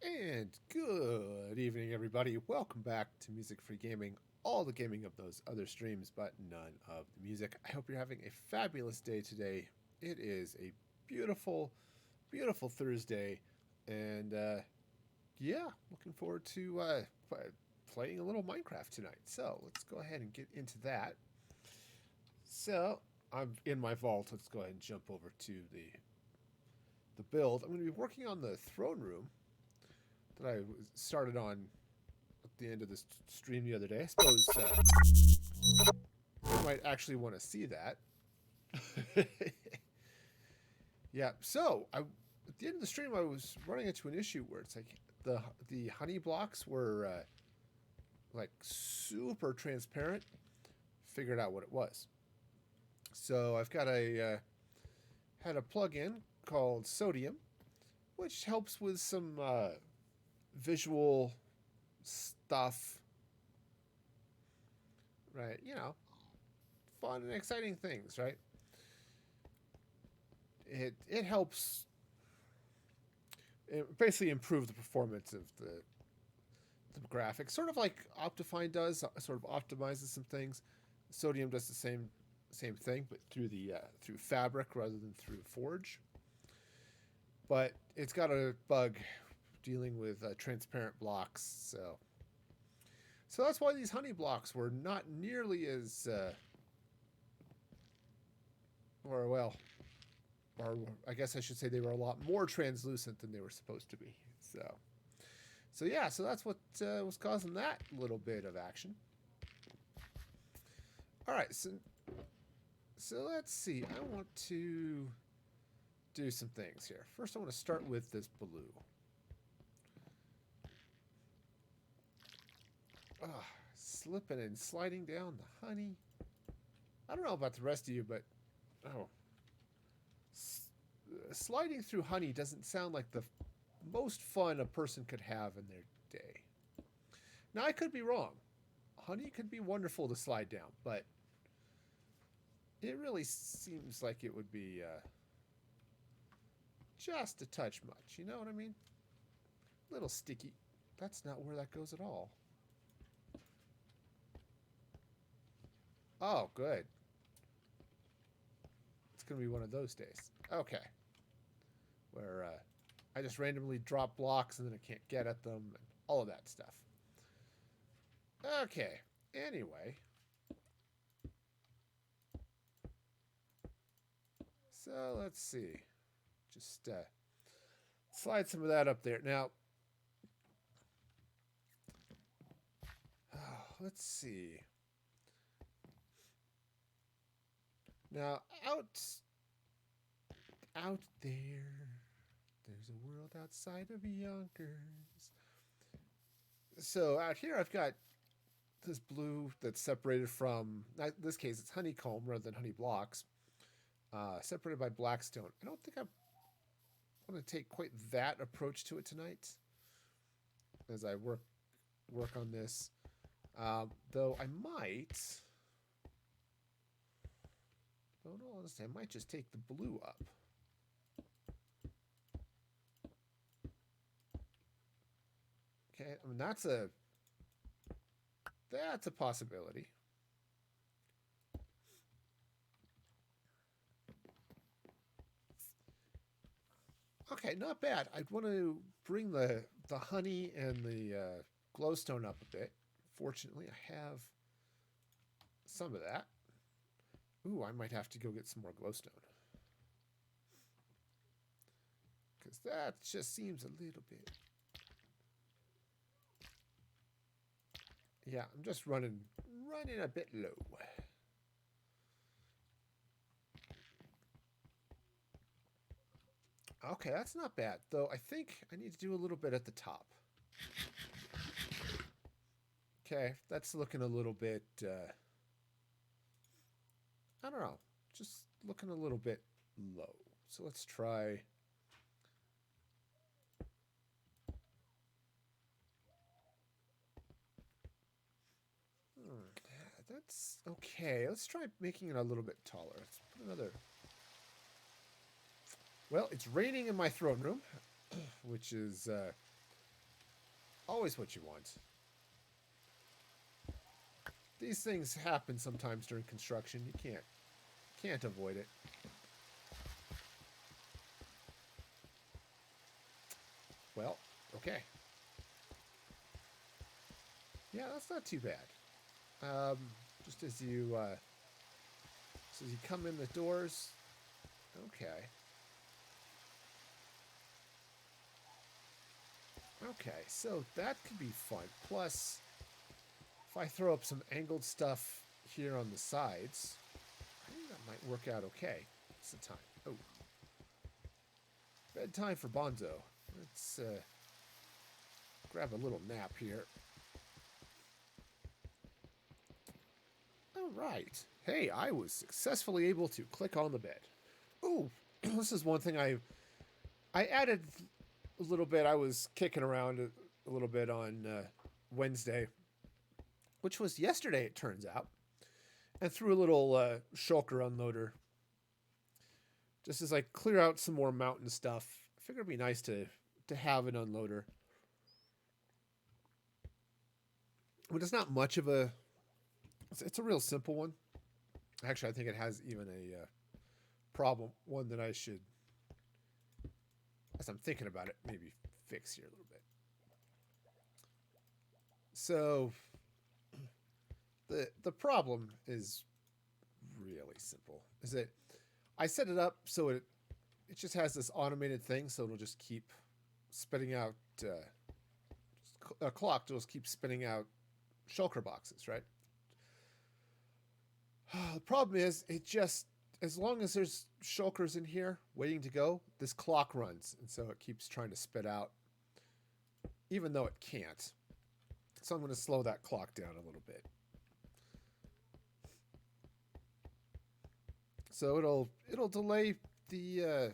And good evening, everybody. Welcome back to Music Free Gaming. All the gaming of those other streams, but none of the music. I hope you're having a fabulous day today. It is a beautiful, beautiful Thursday, and yeah, looking forward to playing a little Minecraft tonight. So let's go ahead and get into that. So I'm in my vault. Let's go ahead and jump over to the build. I'm going to be working on the throne room that I started on at the end of this stream the other day. I suppose you might actually want to see that. Yeah. So at the end of the stream, I was running into an issue where it's like the honey blocks were like super transparent. Figured out what it was. So I've got had a plugin called Sodium, which helps with some visual stuff. Right. Fun and exciting things, right? It helps basically improve the performance of the graphics, sort of like Optifine does. Sort of optimizes some things. Sodium does the same thing, but through the through Fabric rather than through Forge. But it's got a bug dealing with transparent blocks, so that's why these honey blocks were not nearly as or well, or I guess I should say they were a lot more translucent than they were supposed to be. So yeah, so that's what was causing that little bit of action. All right, so let's see. I want to do some things here. First, I want to start with this blue. Slipping and sliding down the honey. I don't know about the rest of you, but oh, sliding through honey doesn't sound like the most fun a person could have in their day. Now, I could be wrong. Honey could be wonderful to slide down, but it really seems like it would be just a touch much. You know what I mean? A little sticky. That's not where that goes at all. Oh, good. It's going to be one of those days. Okay. Where I just randomly drop blocks and then I can't get at them and all of that stuff. Okay. Anyway. So let's see. Just slide some of that up there. Now, let's see. Now, out there's a world outside of Yonkers. So out here, I've got this blue that's separated from, in this case, it's honeycomb rather than honey blocks, separated by blackstone. I don't think I want to take quite that approach to it tonight as I work on this. Though I might, in all honesty, I might just take the blue up. Okay, I mean that's a possibility. Okay, not bad. I'd want to bring the honey and the glowstone up a bit. Fortunately, I have some of that. Ooh, I might have to go get some more glowstone. Because that just seems a little bit... Yeah, I'm just running a bit low. Okay, that's not bad. Though I think I need to do a little bit at the top. Okay, that's looking a little bit... I don't know. Just looking a little bit low. So let's try... That's okay. Let's try making it a little bit taller. Let's put another... Well, it's raining in my throne room, which is always what you want. These things happen sometimes during construction. You can't avoid it. Well, okay. Yeah, that's not too bad. Um, just as you come in the doors. Okay. Okay, so that could be fun. Plus, if I throw up some angled stuff here on the sides, I think that might work out okay. What's the time? Oh, bedtime for Bonzo. Let's grab a little nap here. All right. Hey, I was successfully able to click on the bed. Ooh, this is one thing I added a little bit. I was kicking around a little bit on Wednesday, which was yesterday, it turns out, and threw a little shulker unloader just as I clear out some more mountain stuff. I figured it'd be nice to have an unloader, but it's not much of a. It's a real simple one. Actually, I think it has even a problem, one that I should, as I'm thinking about it, maybe fix here a little bit. So the problem is really simple. Is that I set it up so it just has this automated thing, so it'll just keep spitting out a clock. It'll just keep spitting out shulker boxes, right? The problem is it just as long as there's shulkers in here waiting to go, this clock runs, and so it keeps trying to spit out, even though it can't. So I'm going to slow that clock down a little bit. So it'll delay the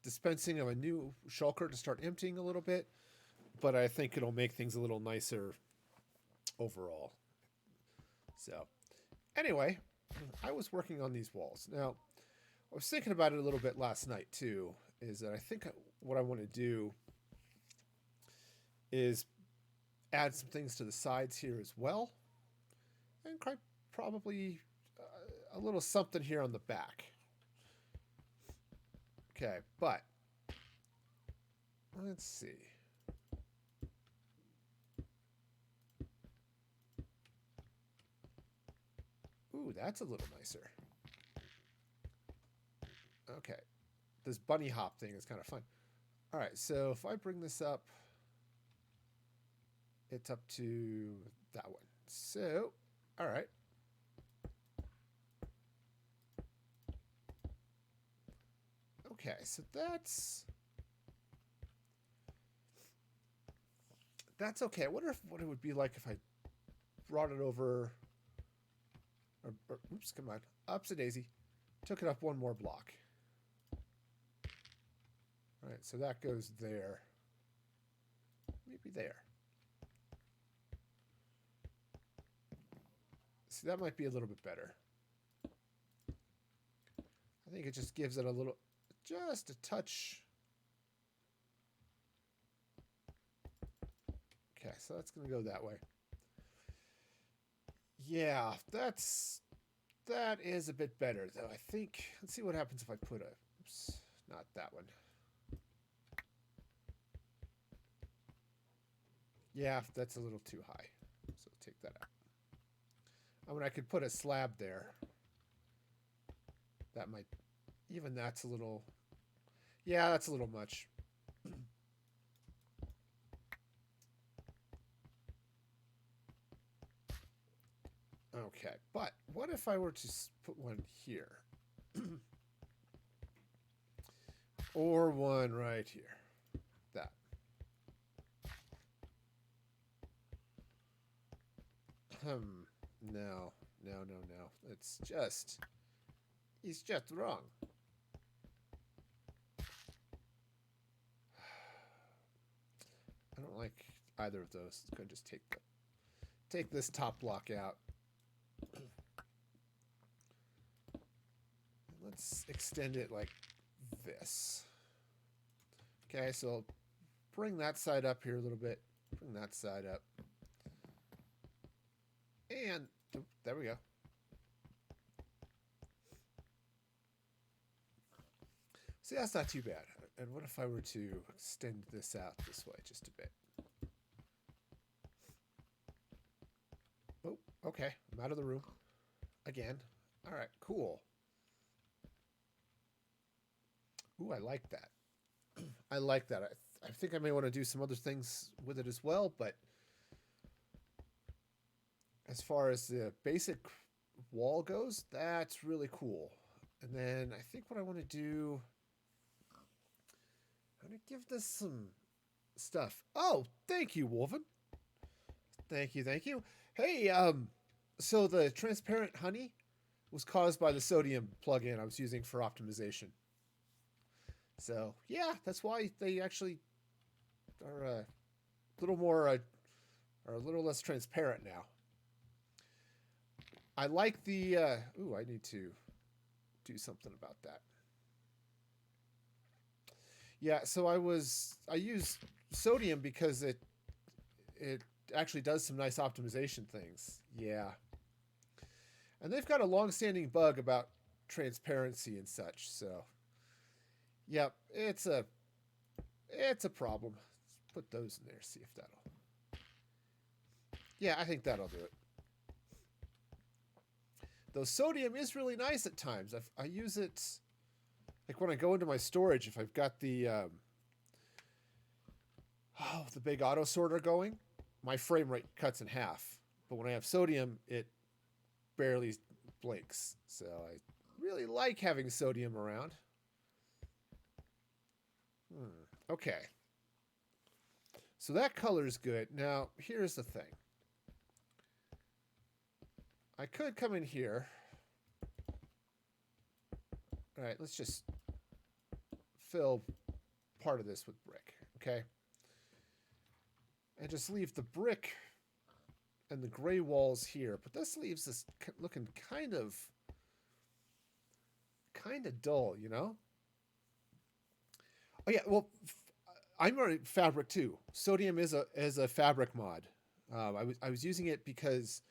dispensing of a new shulker to start emptying a little bit, but I think it'll make things a little nicer overall. So, anyway, I was working on these walls. Now, I was thinking about it a little bit last night too. Is that I think what I want to do is add some things to the sides here as well, and quite probably a little something here on the back. Okay, but let's see. Ooh, that's a little nicer. Okay, this bunny hop thing is kind of fun. All right, so if I bring this up, it's up to that one. So, all right. Okay, so that's okay. I wonder what it would be like if I brought it over. Oops, come on. Ups a daisy. Took it up one more block. All right, so that goes there. Maybe there. See, that might be a little bit better. I think it just gives it a little, just a touch. Okay, so that's going to go that way. Yeah, that is a bit better, though. I think, let's see what happens if I put oops, not that one. Yeah, that's a little too high. So take that out. I mean, I could put a slab there. That might, even that's a little, yeah, that's a little much. Okay, but what if I were to put one here? Or one right here. That. No. It's just, he's just wrong. I don't like either of those. It's going to just take this top block out. let's extend it like this. Okay, so bring that side up here a little bit. Bring that side up. And there we go. See, that's not too bad. And what if I were to extend this out this way just a bit? Oh, okay. I'm out of the room. Again. All right, cool. Ooh, I like that. I like that. I think I may want to do some other things with it as well, but as far as the basic wall goes, that's really cool. And then I think what I want to do, I'm going to give this some stuff. Oh, thank you, Wolven. Thank you, thank you. Hey, so the transparent honey was caused by the sodium plugin I was using for optimization. So, yeah, that's why they actually are a little more, are a little less transparent now. I like the, ooh, I need to do something about that. Yeah, so I use sodium because it actually does some nice optimization things. Yeah. And they've got a long-standing bug about transparency and such, so yep, it's a problem. Let's put those in there, see if that'll. Yeah, I think that'll do it. Though sodium is really nice at times. I use it like when I go into my storage, if I've got the big auto sorter going, my frame rate cuts in half. But when I have sodium, it barely blinks. So I really like having sodium around. Okay. So that color is good. Now, here's the thing. I could come in here. All right, let's just fill part of this with brick, okay? And just leave the brick and the gray walls here. But this leaves us looking kind of dull, you know? Oh yeah, well, I'm running fabric too. Sodium is a fabric mod. I was using it because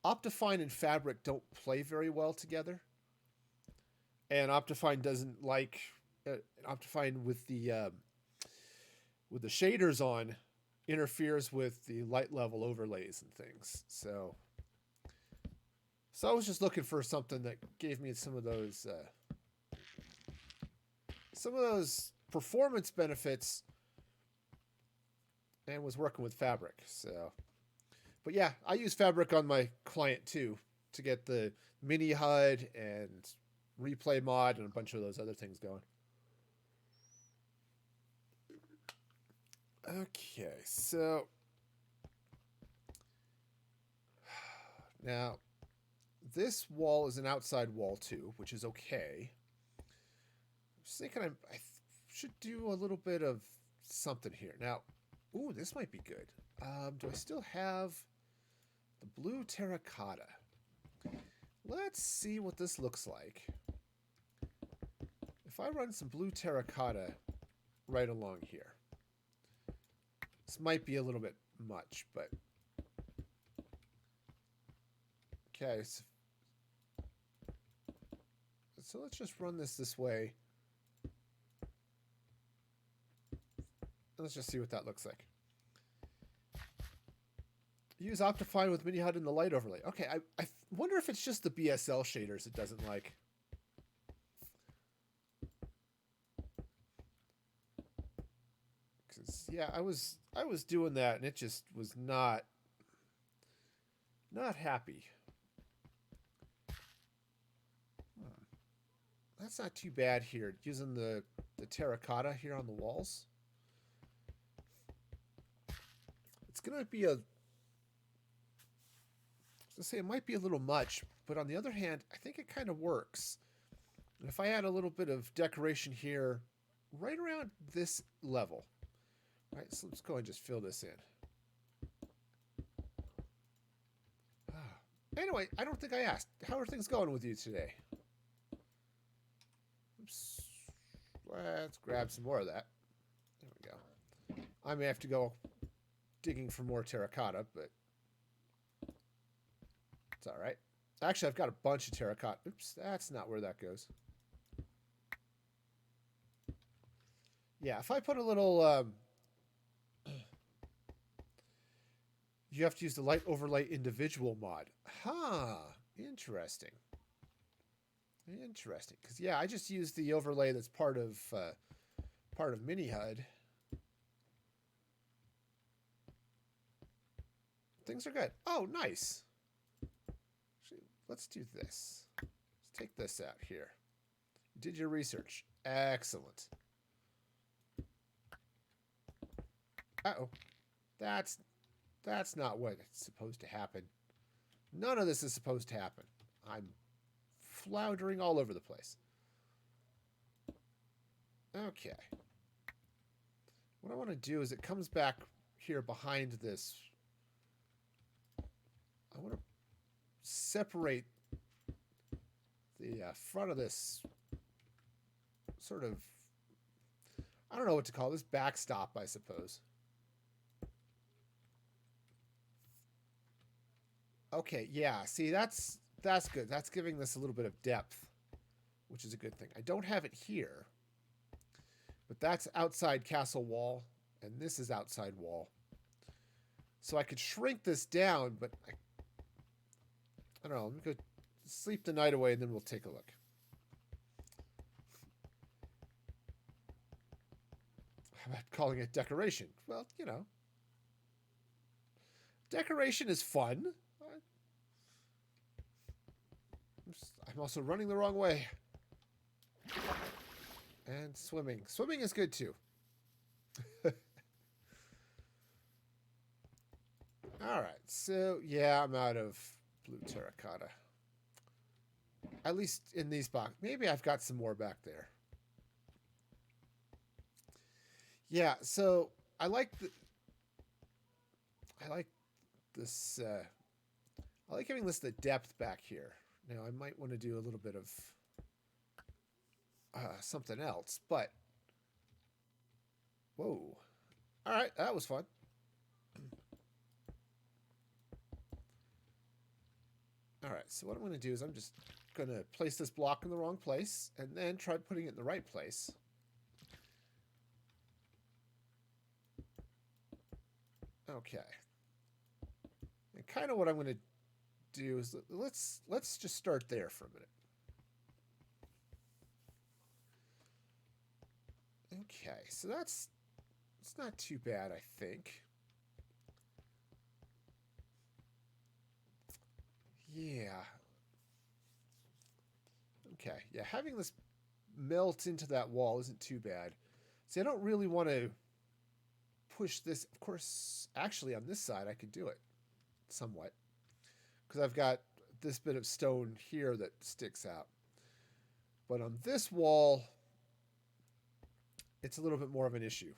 Optifine and Fabric don't play very well together, and Optifine doesn't like Optifine with the shaders on interferes with the light level overlays and things. So I was just looking for something that gave me some of those performance benefits, and was working with Fabric. So. But yeah, I use Fabric on my client too to get the mini HUD and replay mod and a bunch of those other things going. Okay, so now this wall is an outside wall too, which is okay. I'm just thinking I should do a little bit of something here. Now, ooh, this might be good. Do I still have the blue terracotta? Let's see what this looks like. If I run some blue terracotta right along here. This might be a little bit much, but okay. So let's just run this way. Let's just see what that looks like. Use Optifine with mini HUD in the light overlay. Okay, I wonder if it's just the BSL shaders it doesn't like. Because yeah, I was doing that and it just was not happy. That's not too bad here. Using the terracotta here on the walls. It's gonna be it might be a little much, but on the other hand, I think it kind of works. And if I add a little bit of decoration here, right around this level. All right, so let's go and just fill this in. Anyway, I don't think I asked. How are things going with you today? Let's grab some more of that. There we go. I may have to go digging for more terracotta, but it's all right. Actually, I've got a bunch of terracotta. Oops, that's not where that goes. Yeah, if I put a little... you have to use the light overlay individual mod. Huh. Interesting. Interesting. Because, yeah, I just used the overlay that's part of Mini HUD. Things are good. Oh, nice. Actually, let's do this. Let's take this out here. You did your research. Excellent. Uh-oh. That's not what it's supposed to happen. None of this is supposed to happen. I'm floundering all over the place. Okay. What I want to do is it comes back here behind this. I want to separate the front of this sort of, I don't know what to call this, backstop, I suppose. Okay, yeah, see, that's good. That's giving this a little bit of depth, which is a good thing. I don't have it here, but that's outside castle wall, and this is outside wall. So I could shrink this down, but I don't know. Let me go sleep the night away, and then we'll take a look. How about calling it decoration? Well, you know. Decoration is fun. I'm also running the wrong way. And swimming. Swimming is good, too. Alright, so, yeah, I'm out of blue terracotta. At least in these boxes. Maybe I've got some more back there. Yeah, so I like this. I like giving this the depth back here. Now I might want to do a little bit of something else, but whoa! All right, that was fun. All right, so what I'm going to do is I'm just going to place this block in the wrong place and then try putting it in the right place. Okay. And kind of what I'm going to do is let's just start there for a minute. Okay, so it's not too bad, I think. Yeah. Okay, yeah, having this melt into that wall isn't too bad. See, I don't really want to push this. Of course, actually, on this side, I could do it somewhat. Because I've got this bit of stone here that sticks out. But on this wall, it's a little bit more of an issue.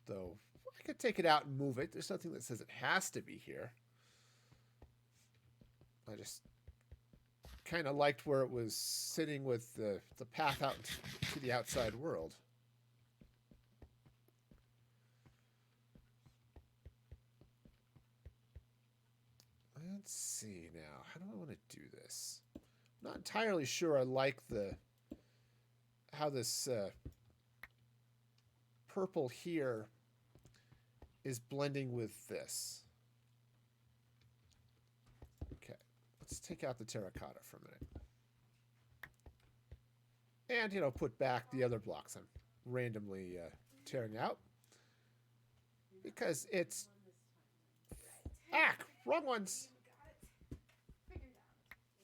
Though, I could take it out and move it. There's nothing that says it has to be here. I just kind of liked where it was sitting with the path out to the outside world. Let's see now. How do I want to do this? I'm not entirely sure I like how this purple here is blending with this. Okay, let's take out the terracotta for a minute. And, you know, put back the other blocks I'm randomly tearing out. Because it's... Ah! Wrong ones!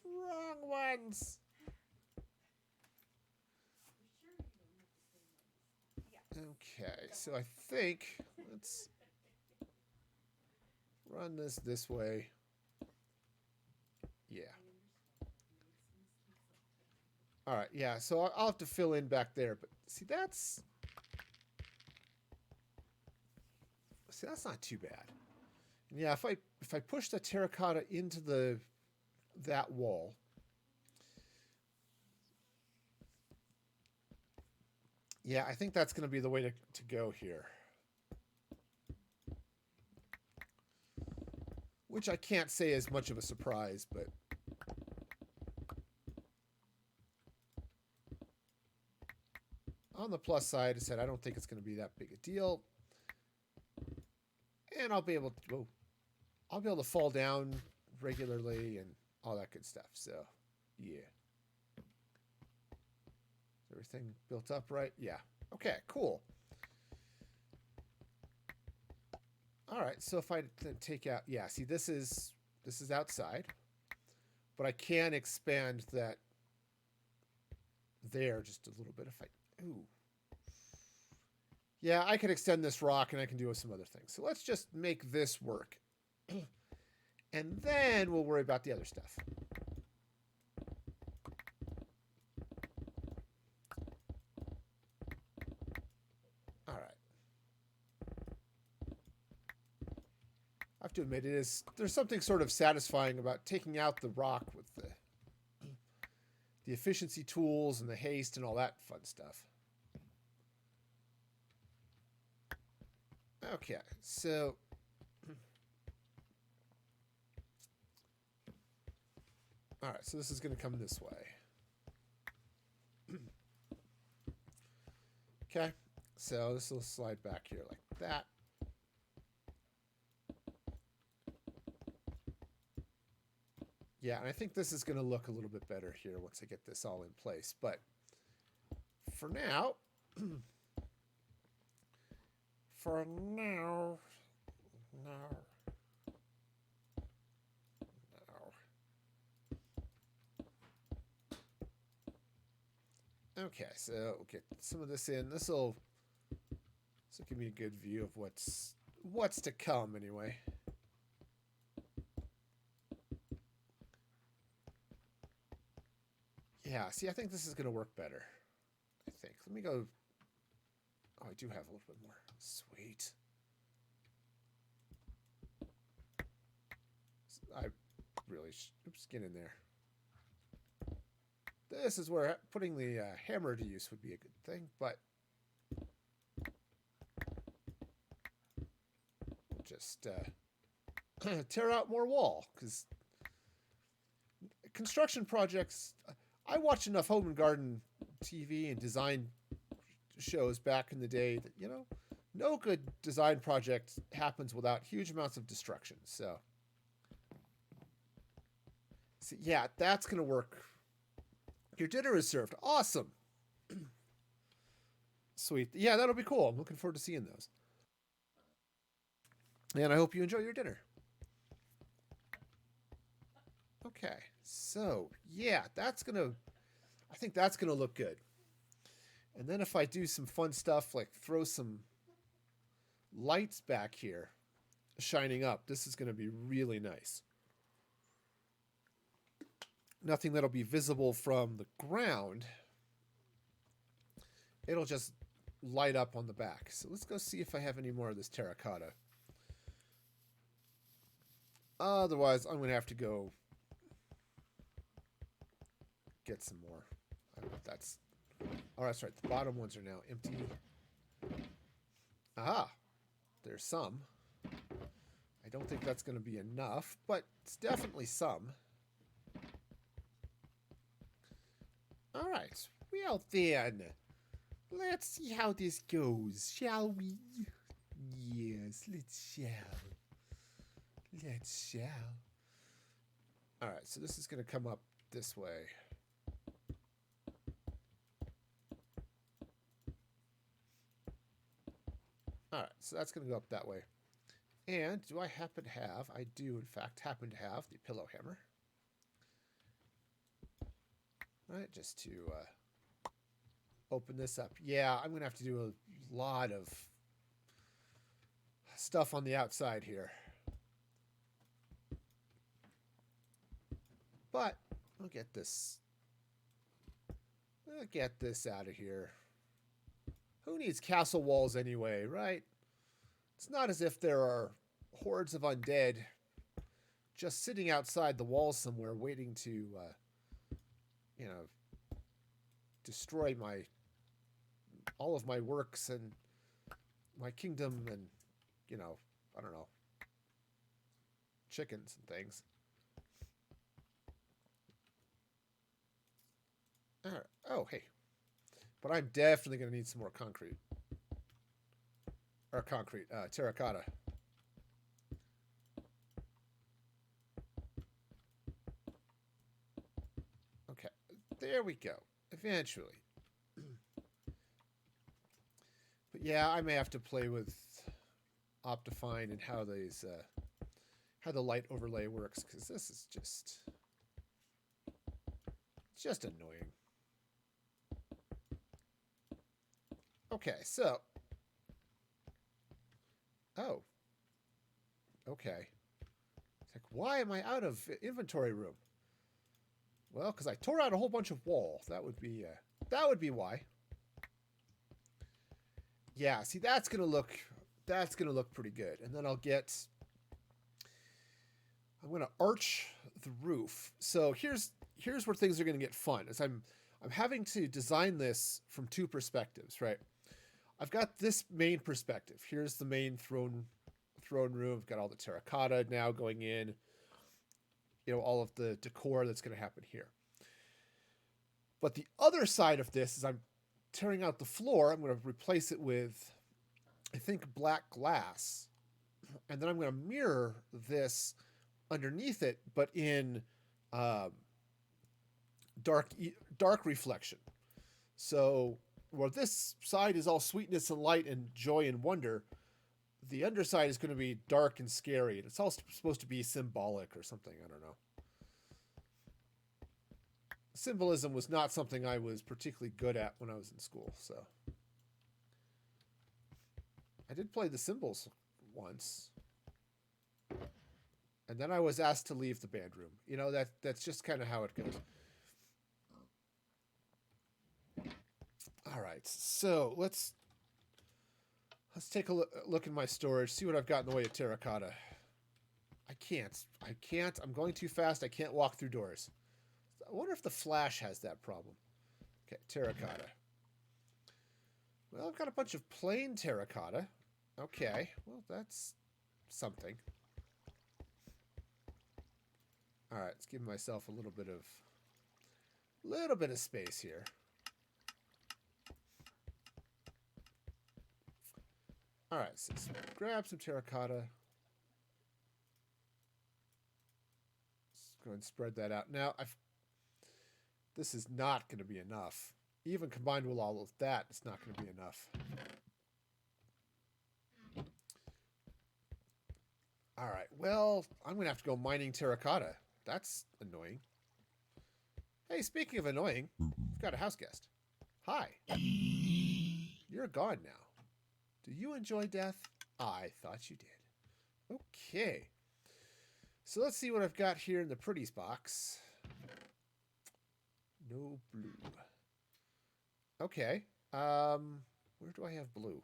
Wrong ones! Okay, so I think let's run this way. Yeah. All right, yeah, so I'll have to fill in back there, but see, that's not too bad. And yeah, if I push the terracotta into that wall, Yeah, I think that's going to be the way to go here. Which I can't say is much of a surprise, but... On the plus side, I said I don't think it's going to be that big a deal. And I'll be able to fall down regularly and all that good stuff. So, yeah. Everything built up right? Yeah. Okay, cool. All right, so if I take out, yeah, see, this is outside, but I can expand that there just a little bit if I, ooh. Yeah, I can extend this rock and I can do some other things. So let's just make this work. And then we'll worry about the other stuff. All right. I have to admit, there's something sort of satisfying about taking out the rock with the efficiency tools and the haste and all that fun stuff. Okay, so all right, so this is going to come this way. Okay, so this will slide back here like that. Yeah, and I think this is going to look a little bit better here once I get this all in place. But for now, no. Okay, so we'll get some of this in. This will give me a good view of what's to come anyway. Yeah, see, I think this is going to work better. I think. Let me go. Oh, I do have a little bit more. Sweet. I really... Oops, get in there. This is where putting the hammer to use would be a good thing, but... We'll just tear out more wall, because construction projects... I watched enough home and garden TV and design shows back in the day that, you know, no good design project happens without huge amounts of destruction. So, yeah, that's going to work. Your dinner is served. Awesome. Sweet. Yeah, that'll be cool. I'm looking forward to seeing those. And I hope you enjoy your dinner. Okay. So, yeah, I think that's going to look good. And then if I do some fun stuff, like throw some lights back here, shining up, this is going to be really nice. Nothing that'll be visible from the ground. It'll just light up on the back. So let's go see if I have any more of this terracotta. Otherwise, I'm going to have to go get some more. That's... Oh, that's right. The bottom ones are now empty. Aha! There's some. I don't think that's going to be enough, but it's definitely some. All right. Well, then. Let's see how this goes, shall we? Yes, let's shall. Let's shall. All right, so this is going to come up this way. All right, so that's going to go up that way. And do I happen to have, I do in fact happen to have the pillow hammer. All right, just to open this up. Yeah, I'm going to have to do a lot of stuff on the outside here. But I'll get this out of here. Who needs castle walls anyway, right? It's not as if there are hordes of undead just sitting outside the walls somewhere waiting to, you know, destroy my all of my works and my kingdom and, you know, I don't know, chickens and things. All right. Oh, hey. But I'm definitely going to need some more concrete. Or concrete, terracotta. Okay, there we go. Eventually. But yeah, I may have to play with Optifine and how these, how the light overlay works, because this is just annoying. Okay, so. Oh. Okay. It's like, why am I out of inventory room? Well, because I tore out a whole bunch of wall. That would be why. Yeah, see, that's gonna look pretty good. And then I'm gonna arch the roof. So here's where things are gonna get fun. As I'm having to design this from two perspectives, right? I've got this main perspective. Here's the main throne room. I've got all the terracotta now going in. You know, all of the decor that's going to happen here. But the other side of this is I'm tearing out the floor. I'm going to replace it with, I think, black glass. And then I'm going to mirror this underneath it, but in dark reflection. So where this side is all sweetness and light and joy and wonder, the underside is going to be dark and scary. And it's all supposed to be symbolic or something. I don't know. Symbolism was not something I was particularly good at when I was in school, so. I did play the cymbals once. And then I was asked to leave the band room. You know, that's just kind of how it goes. All right, so let's take a look in my storage, see what I've got in the way of terracotta. I can't. I'm going too fast. I can't walk through doors. I wonder if the Flash has that problem. Okay, terracotta. Well, I've got a bunch of plain terracotta. Okay, well, that's something. All right, let's give myself a little bit of space here. All right, so let's grab some terracotta. Let's go and spread that out. Now, this is not going to be enough. Even combined with all of that, it's not going to be enough. All right, well, I'm going to have to go mining terracotta. That's annoying. Hey, speaking of annoying, we've got a house guest. Hi. You're gone now. Do you enjoy death? I thought you did. Okay. So let's see what I've got here in the pretties box. No blue. Okay. Where do I have blue?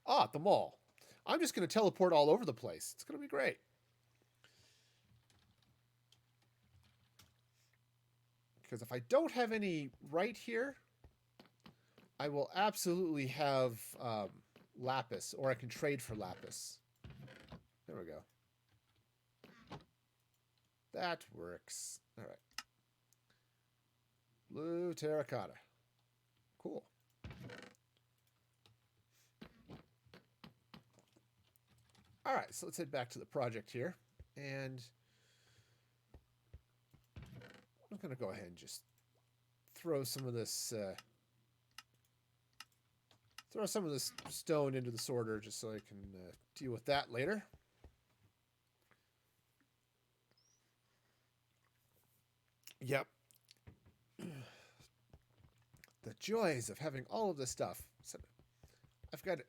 Ah, at the mall. I'm just going to teleport all over the place. It's going to be great. Because if I don't have any right here, I will absolutely have lapis, or I can trade for lapis. There we go. That works. All right. Blue terracotta. Cool. All right, so let's head back to the project here. And I'm going to go ahead and just throw some of this stone into the sorter just so I can deal with that later. Yep. The joys of having all of this stuff. So I've got I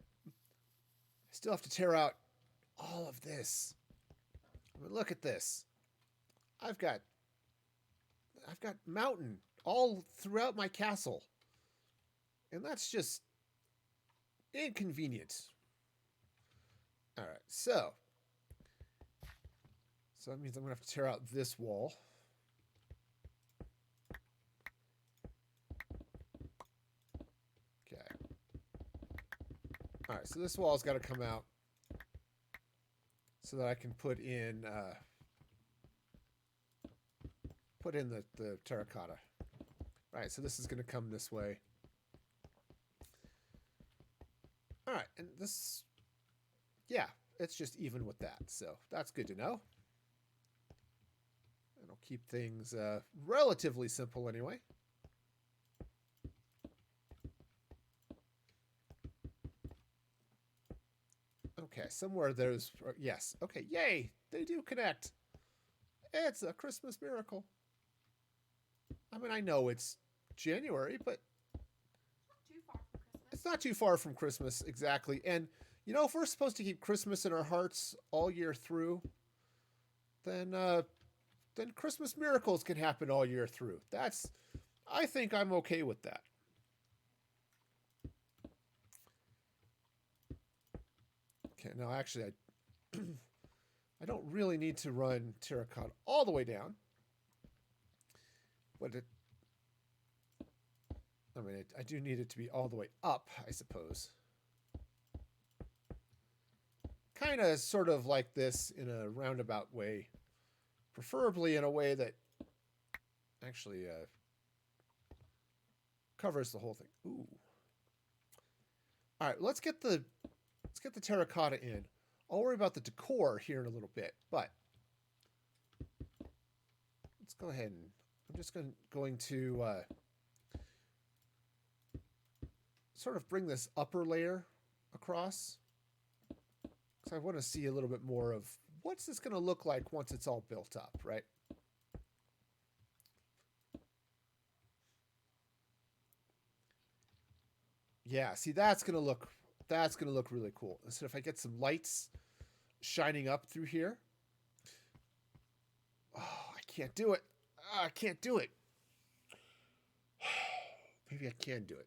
still have to tear out all of this. I mean, look at this. I've got mountain all throughout my castle. And that's just inconvenient. All right, so that means I'm going to have to tear out this wall. so this wall's got to come out so that I can put in the terracotta. All right, so this is going to come this way. All right, and this, yeah, it's just even with that, so that's good to know. It'll keep things relatively simple anyway. Okay, somewhere there's, yes, okay, yay, they do connect. It's a Christmas miracle. I mean, I know it's January, but it's not too far from Christmas, exactly. And, you know, if we're supposed to keep Christmas in our hearts all year through, then Christmas miracles can happen all year through. I think I'm okay with that. Okay, now actually, I don't really need to run terracotta all the way down. But I do need it to be all the way up, I suppose. Kind of sort of like this in a roundabout way. Preferably in a way that actually covers the whole thing. Ooh. All right, let's get the terracotta in. I'll worry about the decor here in a little bit, but let's go ahead and I'm just going to sort of bring this upper layer across because I want to see a little bit more of what's this going to look like once it's all built up, right? Yeah, see, that's going to look really cool. So if I get some lights shining up through here, oh, I can't do it. I can't do it. Maybe I can do it.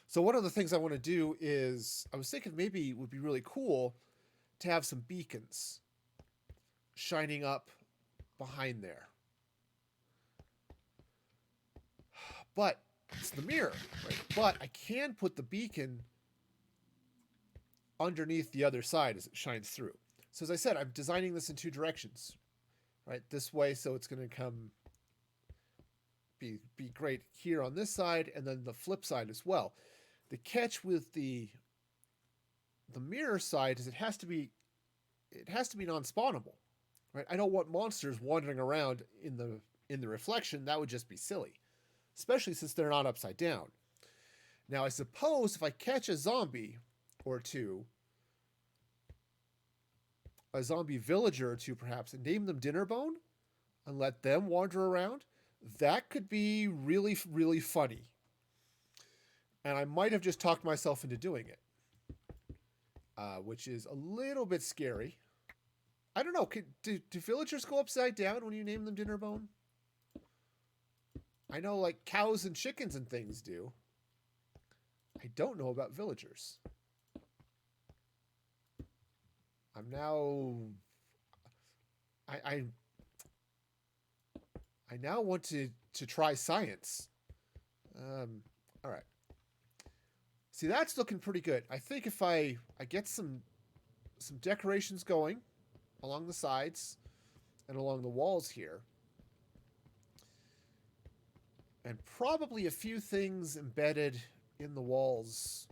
So one of the things I want to do is, I was thinking maybe it would be really cool to have some beacons shining up behind there. But it's the mirror, right? But I can put the beacon underneath the other side as it shines through. So as I said, I'm designing this in two directions, right? This way, so it's going to come be great here on this side, and then the flip side as well. The catch with the mirror side is it has to be non-spawnable, right? I don't want monsters wandering around in the reflection. That would just be silly, especially since they're not upside down. Now, I suppose if I catch a zombie or two, a zombie villager or two perhaps, and name them Dinnerbone and let them wander around, that could be really, really funny. And I might have just talked myself into doing it, which is a little bit scary. I don't know. Do villagers go upside down when you name them Dinnerbone? I know, like, cows and chickens and things do. I don't know about villagers. I'm now... I now want to try science. All right. See, that's looking pretty good. I think if I get some decorations going along the sides and along the walls here, and probably a few things embedded in the walls.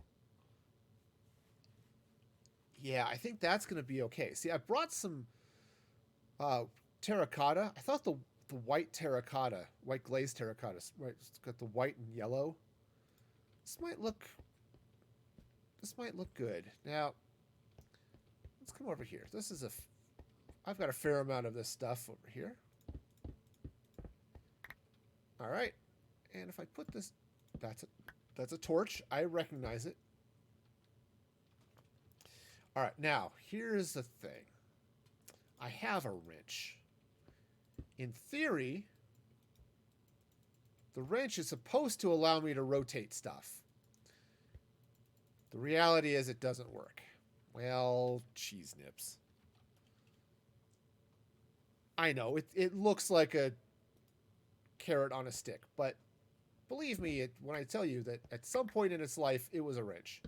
Yeah, I think that's going to be okay. See, I brought some terracotta. I thought the white terracotta, white glazed terracotta, right? It's got the white and yellow. This might look good. Now, let's come over here. I've got a fair amount of this stuff over here. All right. And if I put this, that's a torch. I recognize it. All right, now, here's the thing. I have a wrench. In theory, the wrench is supposed to allow me to rotate stuff. The reality is it doesn't work. Well, cheese nips. I know, it looks like a carrot on a stick, but believe me when I tell you that at some point in its life, it was a wrench.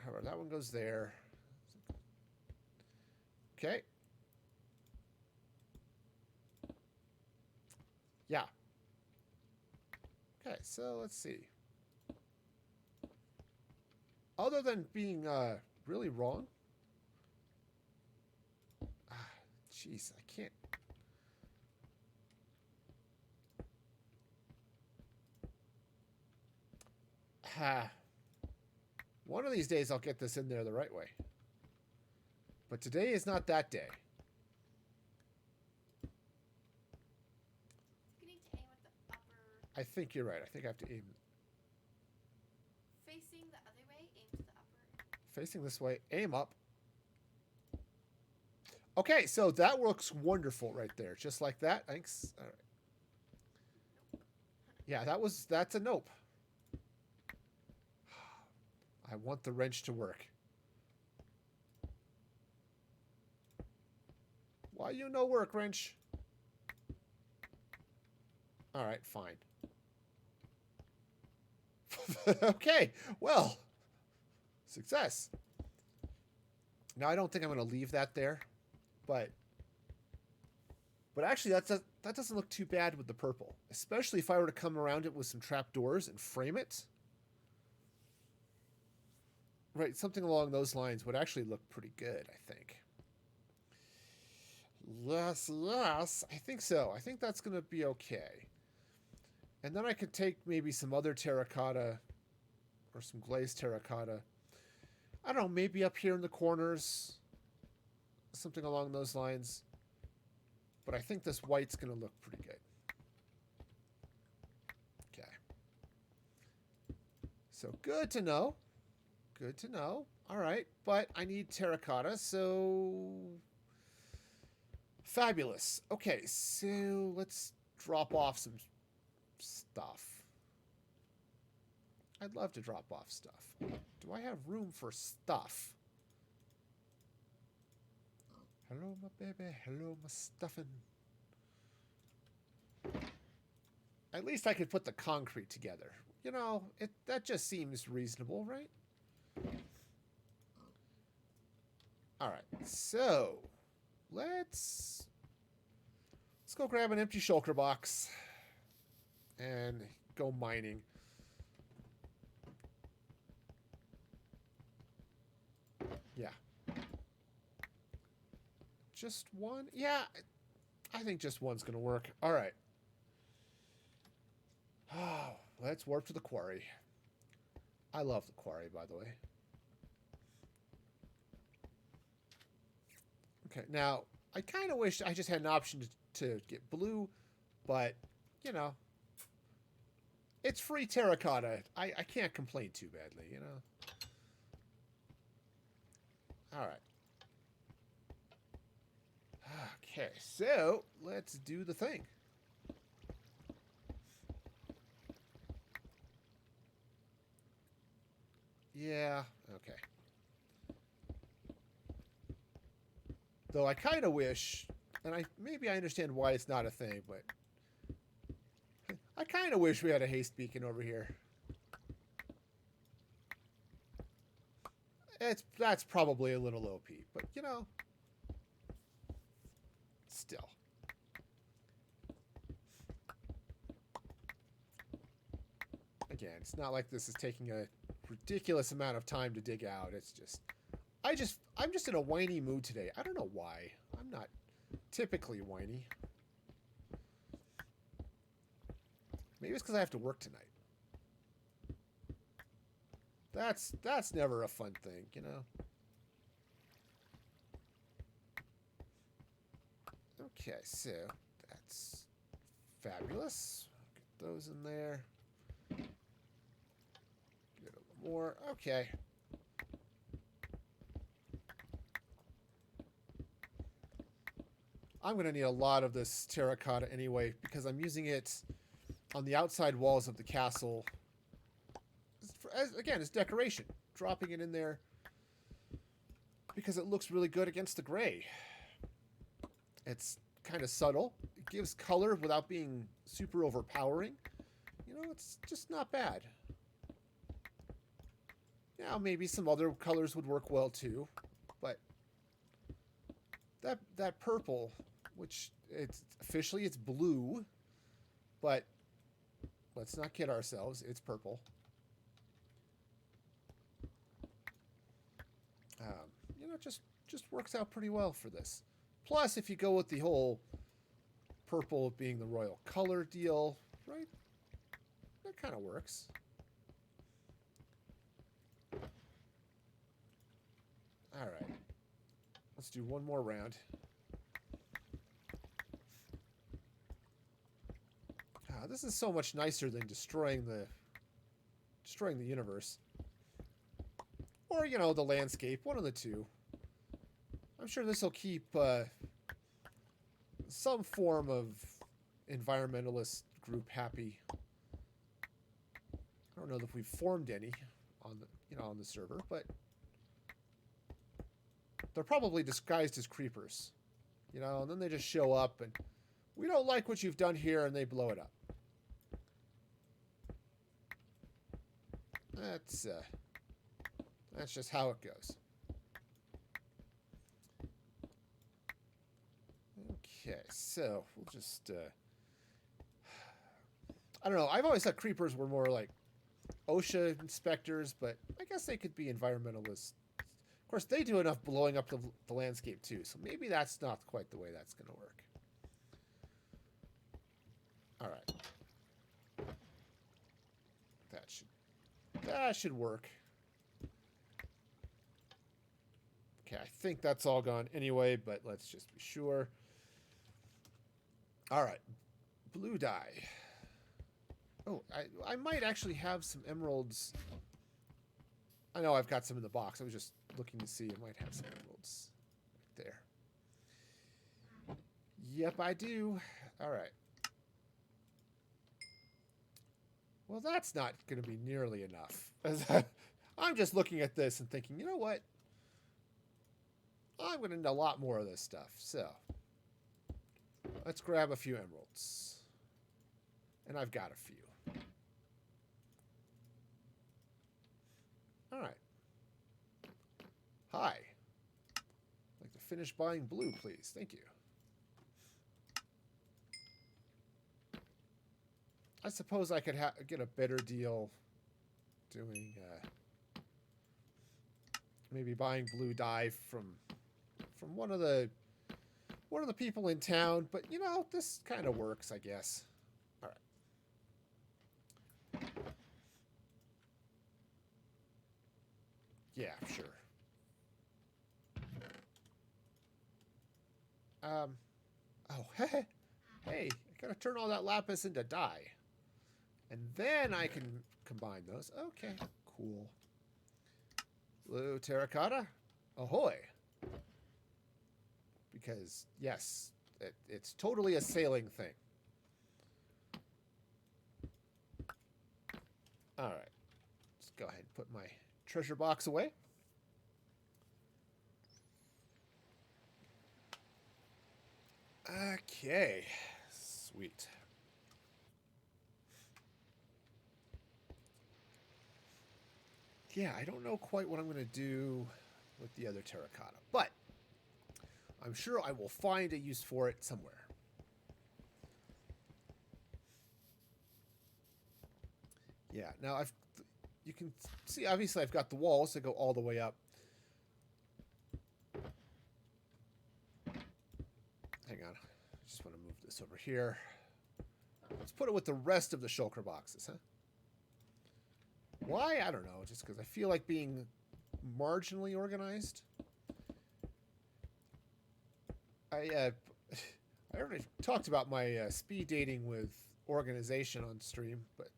However, that one goes there. Okay. Yeah. Okay, so let's see. Other than being really wrong. Jeez, I can't. One of these days I'll get this in there the right way. But today is not that day. You need to aim at the upper. I think you're right. I think I have to aim. Facing the other way, aim to the upper. Facing this way, aim up. Okay, so that works wonderful right there. Just like that. Thanks. All right. Nope. Yeah, that's a nope. I want the wrench to work. Why you no work, wrench? All right, fine. Okay, well, success. Now, I don't think I'm going to leave that there, but actually that doesn't look too bad with the purple, especially if I were to come around it with some trapdoors and frame it. Right, something along those lines would actually look pretty good, I think. Yes, I think so. I think that's going to be okay. And then I could take maybe some other terracotta or some glazed terracotta. I don't know, maybe up here in the corners. Something along those lines. But I think this white's going to look pretty good. Okay. So good to know. Good to know. All right, but I need terracotta, so... Fabulous. Okay, so let's drop off some stuff. I'd love to drop off stuff. Do I have room for stuff? Hello, my baby. Hello, my stuffing. At least I could put the concrete together. You know, that just seems reasonable, right? All right, so let's go grab an empty shulker box and go mining. Yeah. Just one? Yeah, I think just one's going to work. All right. Oh, let's warp to the quarry. I love the quarry, by the way. Okay, now, I kind of wish I just had an option to get blue, but, you know, it's free terracotta. I can't complain too badly, you know. All right. Okay, so let's do the thing. Yeah, okay. Though I kind of wish, and maybe I understand why it's not a thing, but I kind of wish we had a haste beacon over here. That's probably a little OP, but you know, still. Again, it's not like this is taking a ridiculous amount of time to dig out. It's just I'm just in a whiny mood today. I don't know why. I'm not typically whiny. Maybe it's because I have to work tonight. That's never a fun thing, you know. Okay, so that's fabulous. Get those in there. Get a little more. Okay. I'm going to need a lot of this terracotta anyway, because I'm using it on the outside walls of the castle. Again, it's decoration. Dropping it in there because it looks really good against the gray. It's kind of subtle. It gives color without being super overpowering. You know, it's just not bad. Now, maybe some other colors would work well too, but that purple, which it's officially it's blue, but let's not kid ourselves, it's purple. You know, just works out pretty well for this. Plus, if you go with the whole purple being the royal color deal, right? That kind of works. All right. Let's do one more round. This is so much nicer than destroying the universe. Or, you know, the landscape. One of the two. I'm sure this will keep some form of environmentalist group happy. I don't know if we've formed any on the server, but they're probably disguised as creepers. You know, and then they just show up and we don't like what you've done here, and they blow it up. That's just how it goes. Okay, so we'll just I don't know. I've always thought creepers were more like OSHA inspectors, but I guess they could be environmentalists. Of course, they do enough blowing up the landscape too, so maybe that's not quite the way that's going to work. All right. That should work. Okay, I think that's all gone anyway, but let's just be sure. All right. Blue dye. Oh, I might actually have some emeralds. I know I've got some in the box. I was just looking to see. I might have some emeralds right there. Yep, I do. All right. Well, that's not going to be nearly enough. I'm just looking at this and thinking, you know what? I'm going to need a lot more of this stuff. So, let's grab a few emeralds. And I've got a few. All right. Hi. I'd like to finish buying blue, please. Thank you. I suppose I could get a better deal doing maybe buying blue dye from one of the people in town, but you know, this kind of works, I guess. All right. Yeah, sure. Oh, hey, I gotta turn all that lapis into dye. And then I can combine those. Okay, cool. Blue terracotta, ahoy. Because, yes, it's totally a sailing thing. All right. Let's go ahead and put my treasure box away. Okay. Sweet. Yeah, I don't know quite what I'm going to do with the other terracotta, but I'm sure I will find a use for it somewhere. Yeah, now you can see, obviously I've got the walls that go all the way up. Hang on, I just want to move this over here. Let's put it with the rest of the shulker boxes, huh? Why? I don't know. Just because I feel like being marginally organized. I already talked about my speed dating with organization on stream, but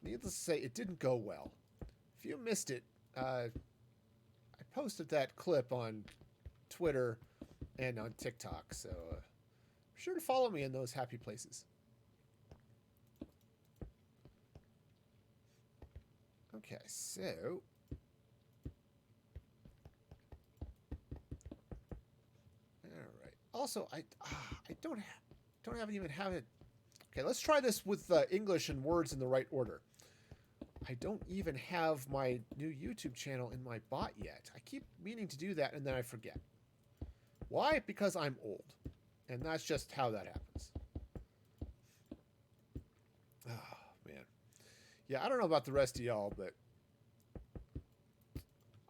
needless to say, it didn't go well. If you missed it, I posted that clip on Twitter and on TikTok, so be sure to follow me in those happy places. Okay, so all right. Also, I don't even have it. Okay, let's try this with English and words in the right order. I don't even have my new YouTube channel in my bot yet. I keep meaning to do that and then I forget. Why? Because I'm old. And that's just how that happens. Oh, man. Yeah, I don't know about the rest of y'all, but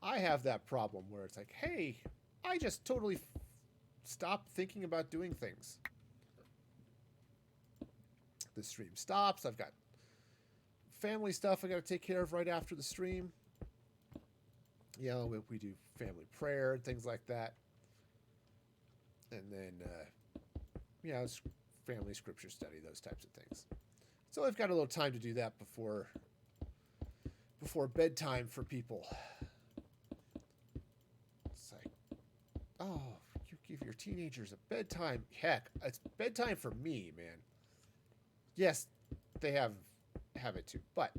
I have that problem where it's like, hey, I just totally stopped thinking about doing things. The stream stops. I've got family stuff I got to take care of right after the stream. You know, we do family prayer and things like that. And then, you know, family scripture study, those types of things. So I've got a little time to do that before bedtime for people. It's like, oh, you give your teenagers a bedtime. Heck, it's bedtime for me, man. Yes, they have it too, but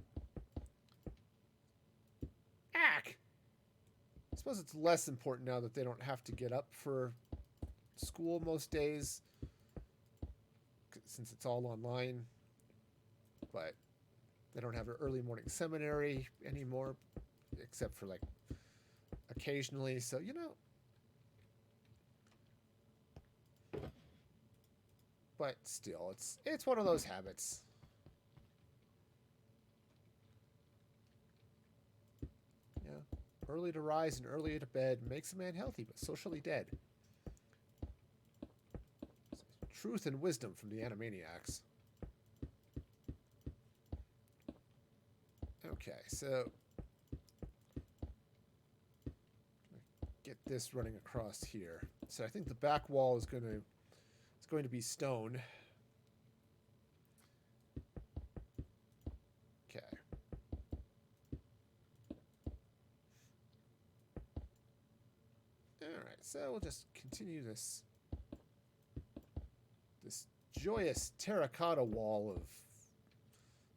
I suppose it's less important now that they don't have to get up for school most days since it's all online. But they don't have an early morning seminary anymore, except for like occasionally. So, you know, but still, it's one of those habits. Yeah, early to rise and early to bed makes a man healthy, but socially dead. Truth and wisdom from the Animaniacs. Okay, so get this running across here. So I think the back wall is going to be stone. Okay. All right, so we'll just continue this joyous terracotta wall of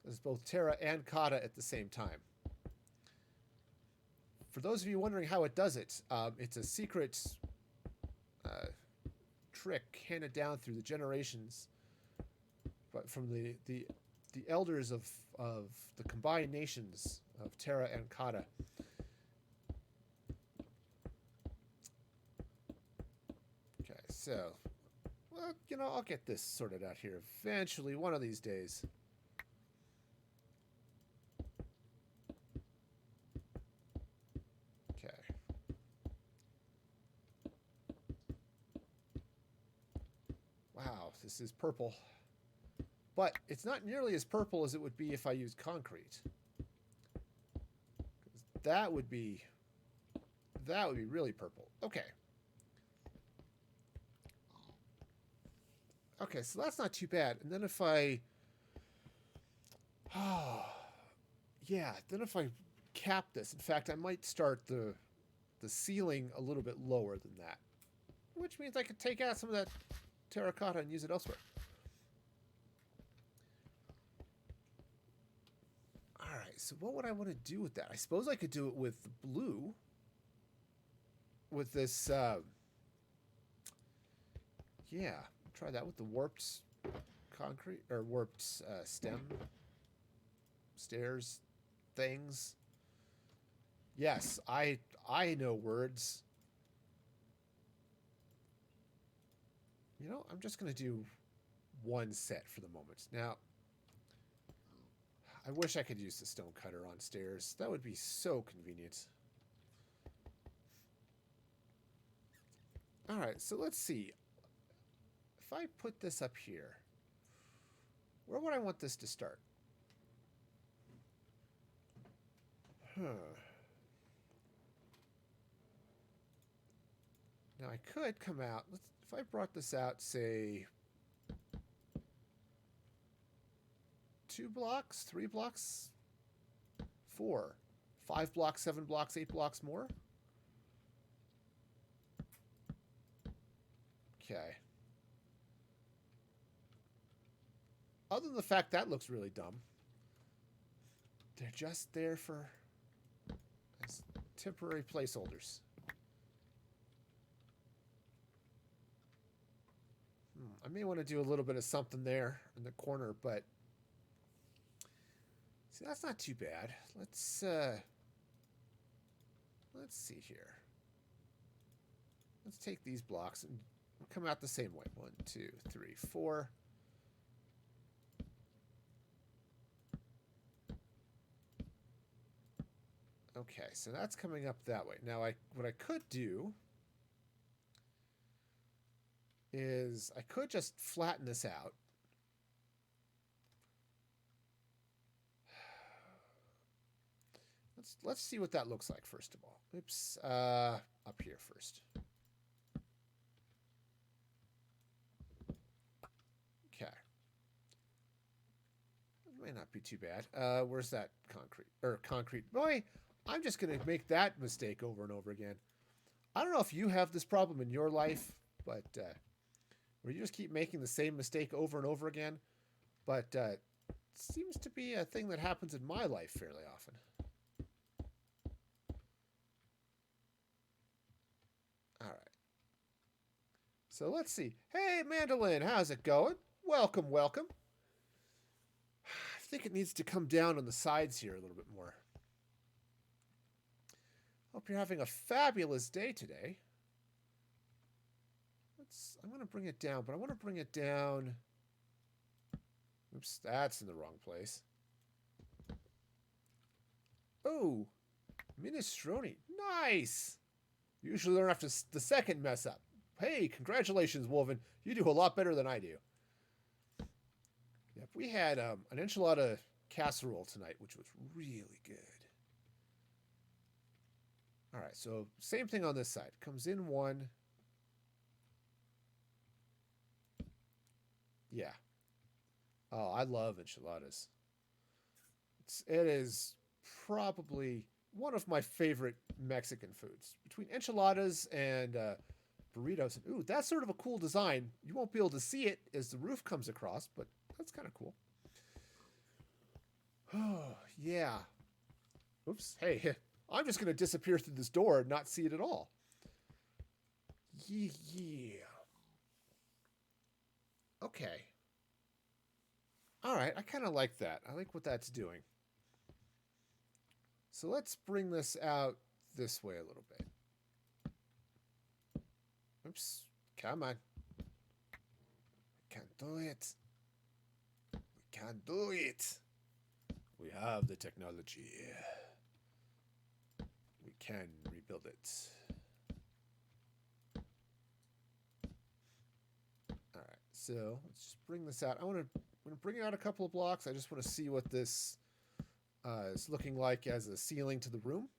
there's both terra and cotta at the same time. For those of you wondering how it does it, it's a secret trick handed down through the generations, but from the elders of the combined nations of terra and cotta. Okay, so, well, you know, I'll get this sorted out here eventually, one of these days. Wow, this is purple. But it's not nearly as purple as it would be if I used concrete. That would be really purple. Okay. Okay, so that's not too bad. And then if I yeah, then if I cap this, in fact, I might start the ceiling a little bit lower than that. Which means I could take out some of that terracotta and use it elsewhere. Alright, so what would I want to do with that? I suppose I could do it with blue. With this, yeah, try that with the warped concrete, or warped stem, stairs, things. Yes, I know words. You know, I'm just going to do one set for the moment. Now, I wish I could use the stone cutter on stairs. That would be so convenient. Alright, so let's see. If I put this up here, where would I want this to start? Now I could come out, if I brought this out, say, 2 blocks, 3 blocks, 4, 5 blocks, 7 blocks, 8 blocks more. Okay. Other than the fact that looks really dumb, they're just there for as temporary placeholders. I may want to do a little bit of something there in the corner, but See, that's not too bad. Let's see here. Let's take these blocks and come out the same way. 1, 2, 3, 4. Okay, so that's coming up that way. Now, what I could do is I could just flatten this out. Let's see what that looks like first of all. Oops, up here first. Okay. It may not be too bad. Where's that concrete? Boy, I'm just gonna make that mistake over and over again. I don't know if you have this problem in your life, but where you just keep making the same mistake over and over again. But it seems to be a thing that happens in my life fairly often. All right. So let's see. Hey, Mandolin, how's it going? Welcome, welcome. I think it needs to come down on the sides here a little bit more. Hope you're having a fabulous day today. I'm going to bring it down, but I want to bring it down. Oops, that's in the wrong place. Oh, minestrone. Nice. Usually learn after the second mess up. Hey, congratulations, Wolven. You do a lot better than I do. Yep, we had an enchilada casserole tonight, which was really good. All right, so same thing on this side. Comes in one. Yeah. Oh, I love enchiladas. It is probably one of my favorite Mexican foods. Between enchiladas and burritos. Ooh, that's sort of a cool design. You won't be able to see it as the roof comes across, but that's kind of cool. Oh, yeah. Oops. Hey, I'm just going to disappear through this door and not see it at all. Yeah. Okay. All right, I kind of like that. I like what that's doing. So let's bring this out this way a little bit. Oops. Come on. We can't do it. We can't do it. We have the technology. We can rebuild it. All right, so let's just bring this out. I'm going to bring out a couple of blocks. I just want to see what this is looking like as a ceiling to the room.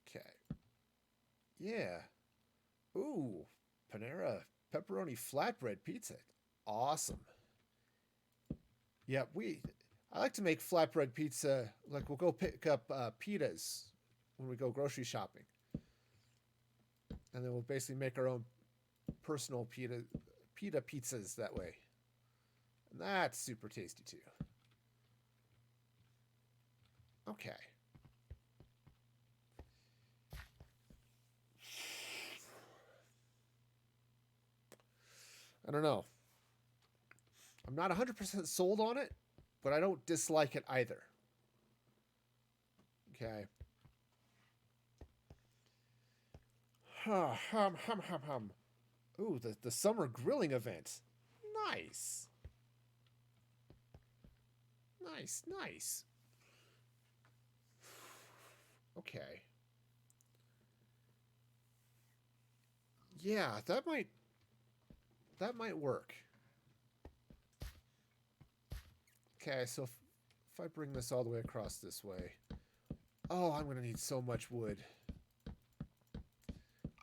Okay. Yeah. Ooh, Panera pepperoni flatbread pizza. Awesome. Yeah, I like to make flatbread pizza. Like we'll go pick up pitas when we go grocery shopping. And then we'll basically make our own personal pita pizzas that way. And that's super tasty too. Okay. I don't know. I'm not 100% sold on it, but I don't dislike it either. Okay. Hum. Ooh, the summer grilling event. Nice. Nice. Okay. Yeah, that might work. Okay, so if I bring this all the way across this way. Oh, I'm going to need so much wood.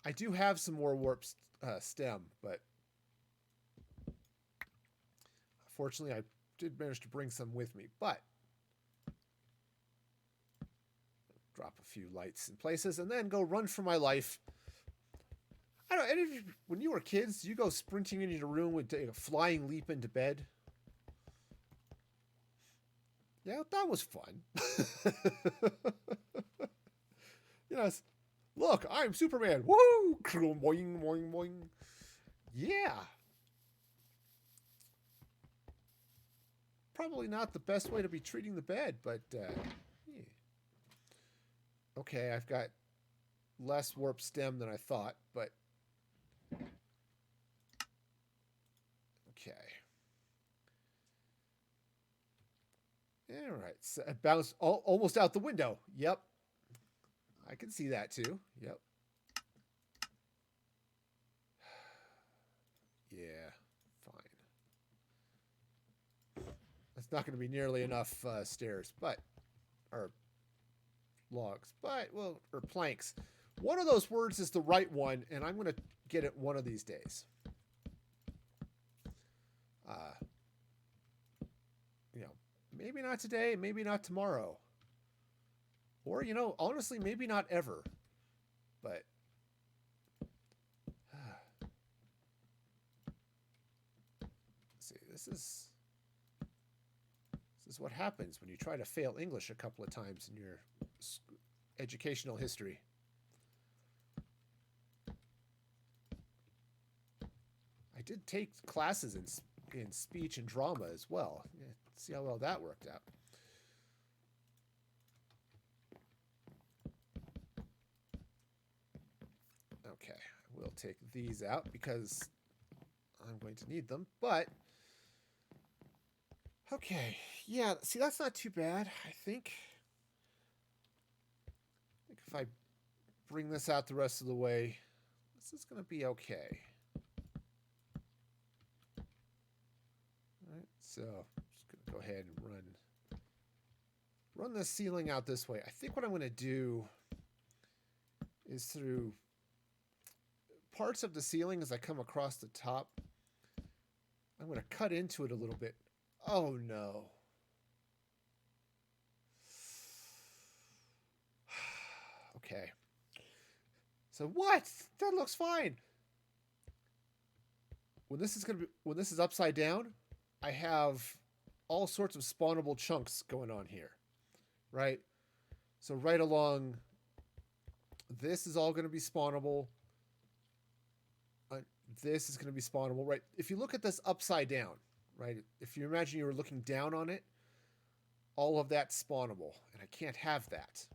I do have some more warp stem, but fortunately I did manage to bring some with me. But drop a few lights in places and then go run for my life. I don't know, when you were kids, you go sprinting into your room and take a flying leap into bed. Yeah, that was fun. Look, I'm Superman. Woo! Boing, boing, boing. Yeah. probably not the best way to be treating the bed, but yeah. Okay, I've got less warp stem than I thought, but okay. All right, so it bounced almost out the window. Yep, I can see that too. Yep. Yeah, fine. That's not going to be nearly enough stairs, but or logs, but well, or planks. One of those words is the right one, and I'm going to get it one of these days. You know, maybe not today, maybe not tomorrow, or you know, honestly, maybe not ever. But see, this is what happens when you try to fail English a couple of times in your educational history. I did take classes in speech and drama as well. Yeah, see how well that worked out. Okay, we'll take these out because I'm going to need them. But okay, yeah. See, that's not too bad. I think if I bring this out the rest of the way, this is going to be okay. All right, so I'm just going to go ahead and run the ceiling out this way. I think what I'm going to do is through parts of the ceiling as I come across the top, I'm going to cut into it a little bit. Oh no. Okay. So what? That looks fine. When this is upside down, I have all sorts of spawnable chunks going on here. Right? So right along this is all going to be spawnable. This is going to be spawnable, right? If you look at this upside down, right? If you imagine you were looking down on it, all of that's spawnable, and I can't have that.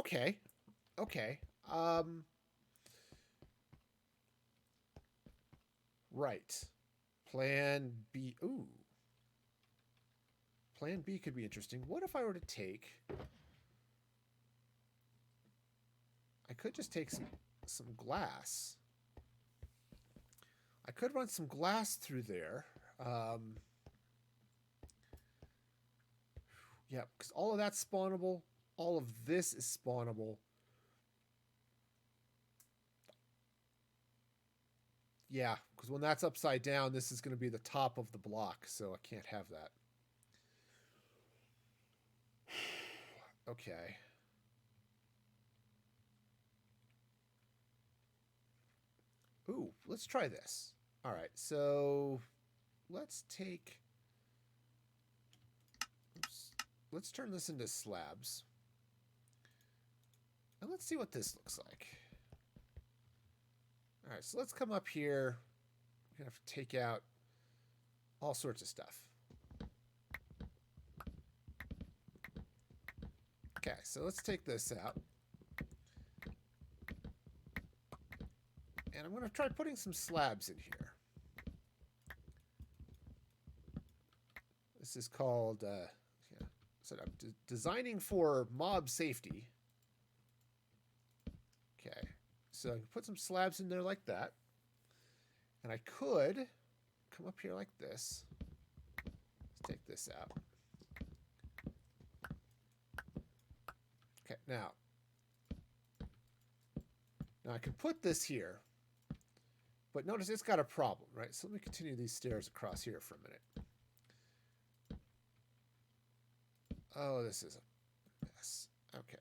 Okay. Okay. Right. Plan B. Ooh. Plan B could be interesting. What if I were to take... I could just take some glass. I could run some glass through there. Yeah, because all of that's spawnable. All of this is spawnable. Yeah, because when that's upside down, this is going to be the top of the block, so I can't have that. Okay. Ooh, let's try this. All right, so let's take... Oops. Let's turn this into slabs. And let's see what this looks like. All right, so let's come up here. We're going to have to take out all sorts of stuff. Okay, so let's take this out. And I'm going to try putting some slabs in here. This is called, so I'm designing for mob safety. Okay, so I can put some slabs in there like that. And I could come up here like this. Let's take this out. Okay, now I can put this here, but notice it's got a problem, right? So let me continue these stairs across here for a minute. Oh, this is a mess. Okay,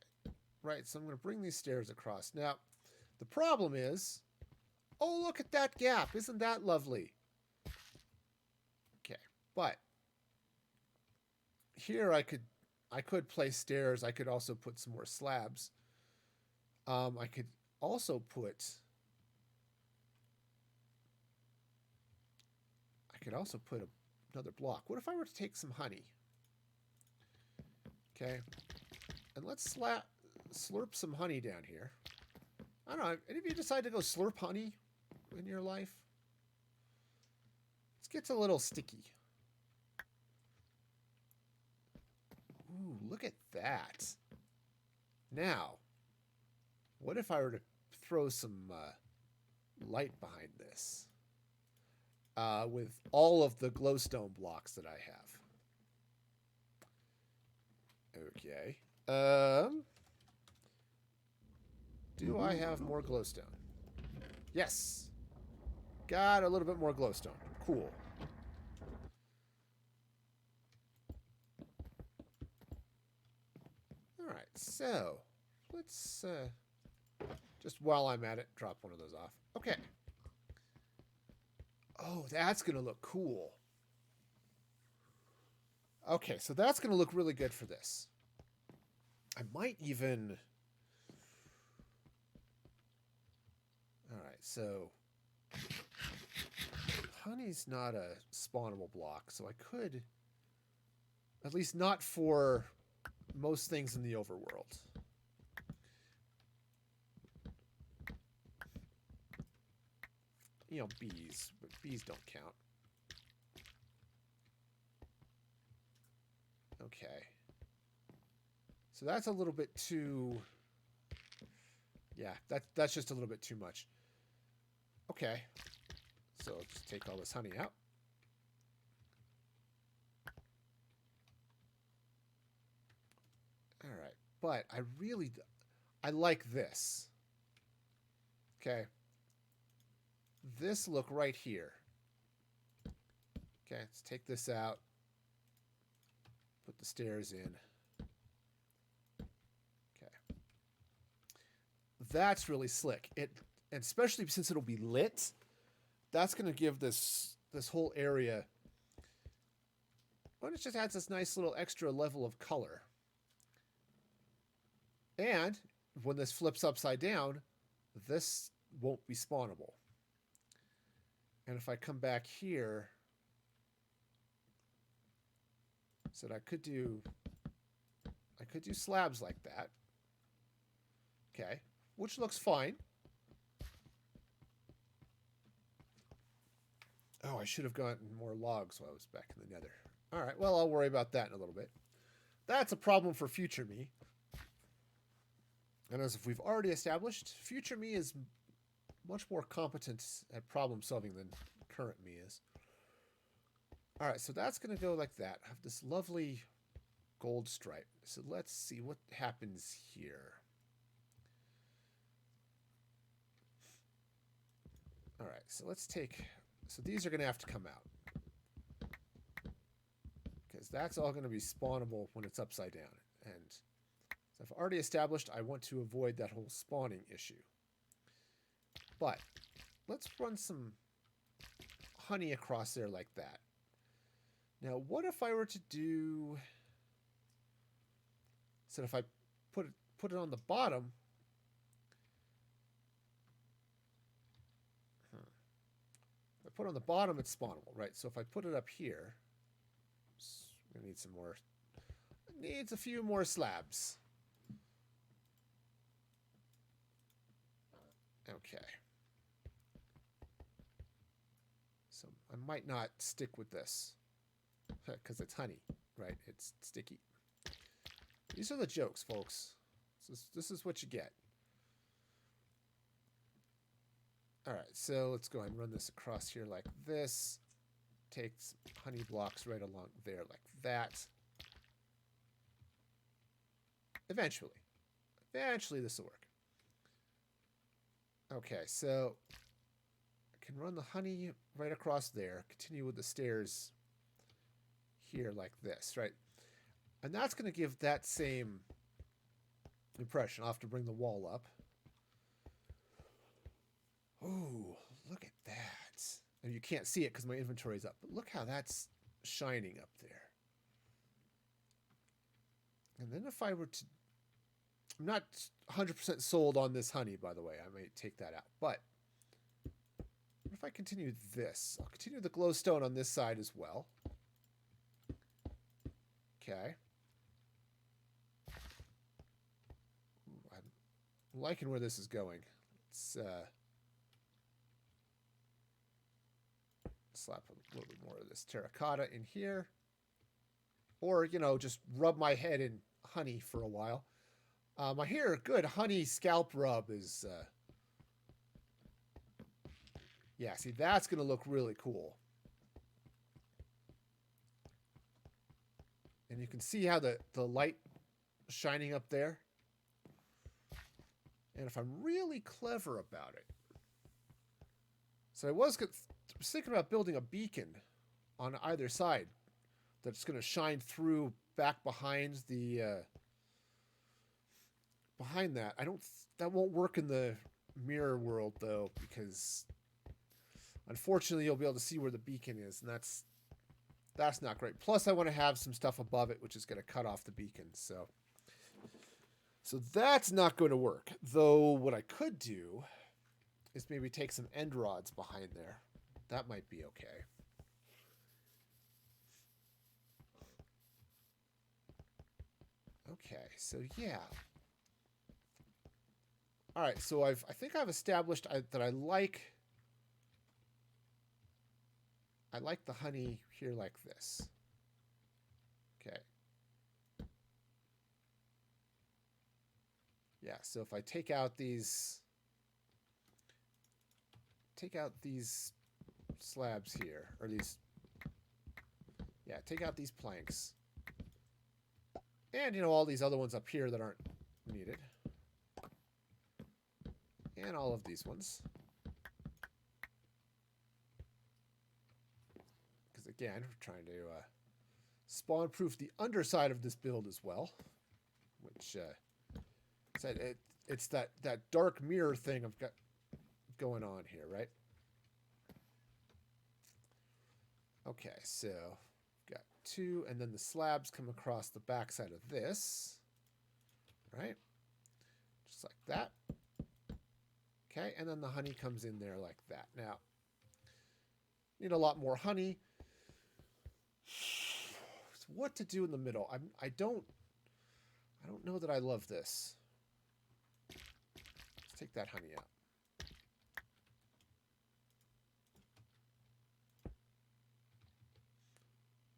right, so I'm going to bring these stairs across. Now, the problem is, oh, look at that gap. Isn't that lovely? Okay, but here I could place stairs. I could also put some more slabs. I could also put could also put another block. What if I were to take some honey? Okay. And let's slurp some honey down here. I don't know. Any of you decide to go slurp honey in your life? This gets a little sticky. Ooh, look at that. Now, what if I were to throw some light behind this with all of the glowstone blocks that I have? Okay. Do I have more glowstone? Yes. Got a little bit more glowstone. Cool. Alright, so let's just while I'm at it, drop one of those off. Okay. Oh, that's going to look cool. Okay, so that's going to look really good for this. I might even... Alright, so... honey's not a spawnable block, so I could... At least not for most things in the overworld. You know, bees, but bees don't count. Okay. So that's a little bit too... Yeah, that's just a little bit too much. Okay. So I'll just take all this honey out. All right. But I like this. Okay. This look right here. Okay, let's take this out. Put the stairs in. Okay. That's really slick. And especially since it'll be lit, that's going to give this whole area... Well, it just adds this nice little extra level of color. And when this flips upside down, this won't be spawnable. And if I come back here, so I could do slabs like that. Okay, which looks fine. Oh, I should have gotten more logs while I was back in the nether. All right, well, I'll worry about that in a little bit. That's a problem for future me. And as if we've already established, future me is much more competent at problem solving than current me is. All right, so that's going to go like that. I have this lovely gold stripe. So let's see what happens here. All right, so let's take... So these are going to have to come out. Because that's all going to be spawnable when it's upside down. And so I've already established I want to avoid that whole spawning issue. But let's run some honey across there like that. Now, what if I were to do... So if I put it on the bottom... If I put it on the bottom, it's spawnable, right? So if I put it up here... I need some more... Needs a few more slabs. Okay. So I might not stick with this because it's honey, right? It's sticky. These are the jokes, folks. This is what you get. All right, so let's go ahead and run this across here like this. Take some honey blocks right along there like that. Eventually this will work. Okay, so I can run the honey right across there, continue with the stairs here like this, right? And that's going to give that same impression. I'll have to bring the wall up. Oh, look at that. And you can't see it because my inventory is up, but look how that's shining up there. And then if I were to... I'm not 100% sold on this honey, by the way. I may take that out. But if if I continue this? I'll continue the glowstone on this side as well. Okay. I'm liking where this is going. Let's slap a little bit more of this terracotta in here. Or, you know, just rub my head in honey for a while. I hear a good honey scalp rub is... yeah, see, that's going to look really cool. And you can see how the light shining up there. And if I'm really clever about it... So I was thinking about building a beacon on either side that's going to shine through back behind the... behind that. That won't work in the mirror world, though, because... unfortunately, you'll be able to see where the beacon is, and that's not great. Plus, I want to have some stuff above it, which is going to cut off the beacon. So that's not going to work. Though what I could do is maybe take some end rods behind there. That might be okay. Okay, so yeah. All right, so I think I've established that I like the honey here like this. Okay. Yeah, so if I take out these slabs here, or these, yeah, take out these planks. And, you know, all these other ones up here that aren't needed. And all of these ones. Because, again, we're trying to spawn-proof the underside of this build as well. Which, said it's that dark mirror thing I've got going on here, right? Okay, so got two, and then the slabs come across the backside of this, right? Just like that. Okay, and then the honey comes in there like that. Now, need a lot more honey. So what to do in the middle? I don't know that I love this. Let's take that honey out.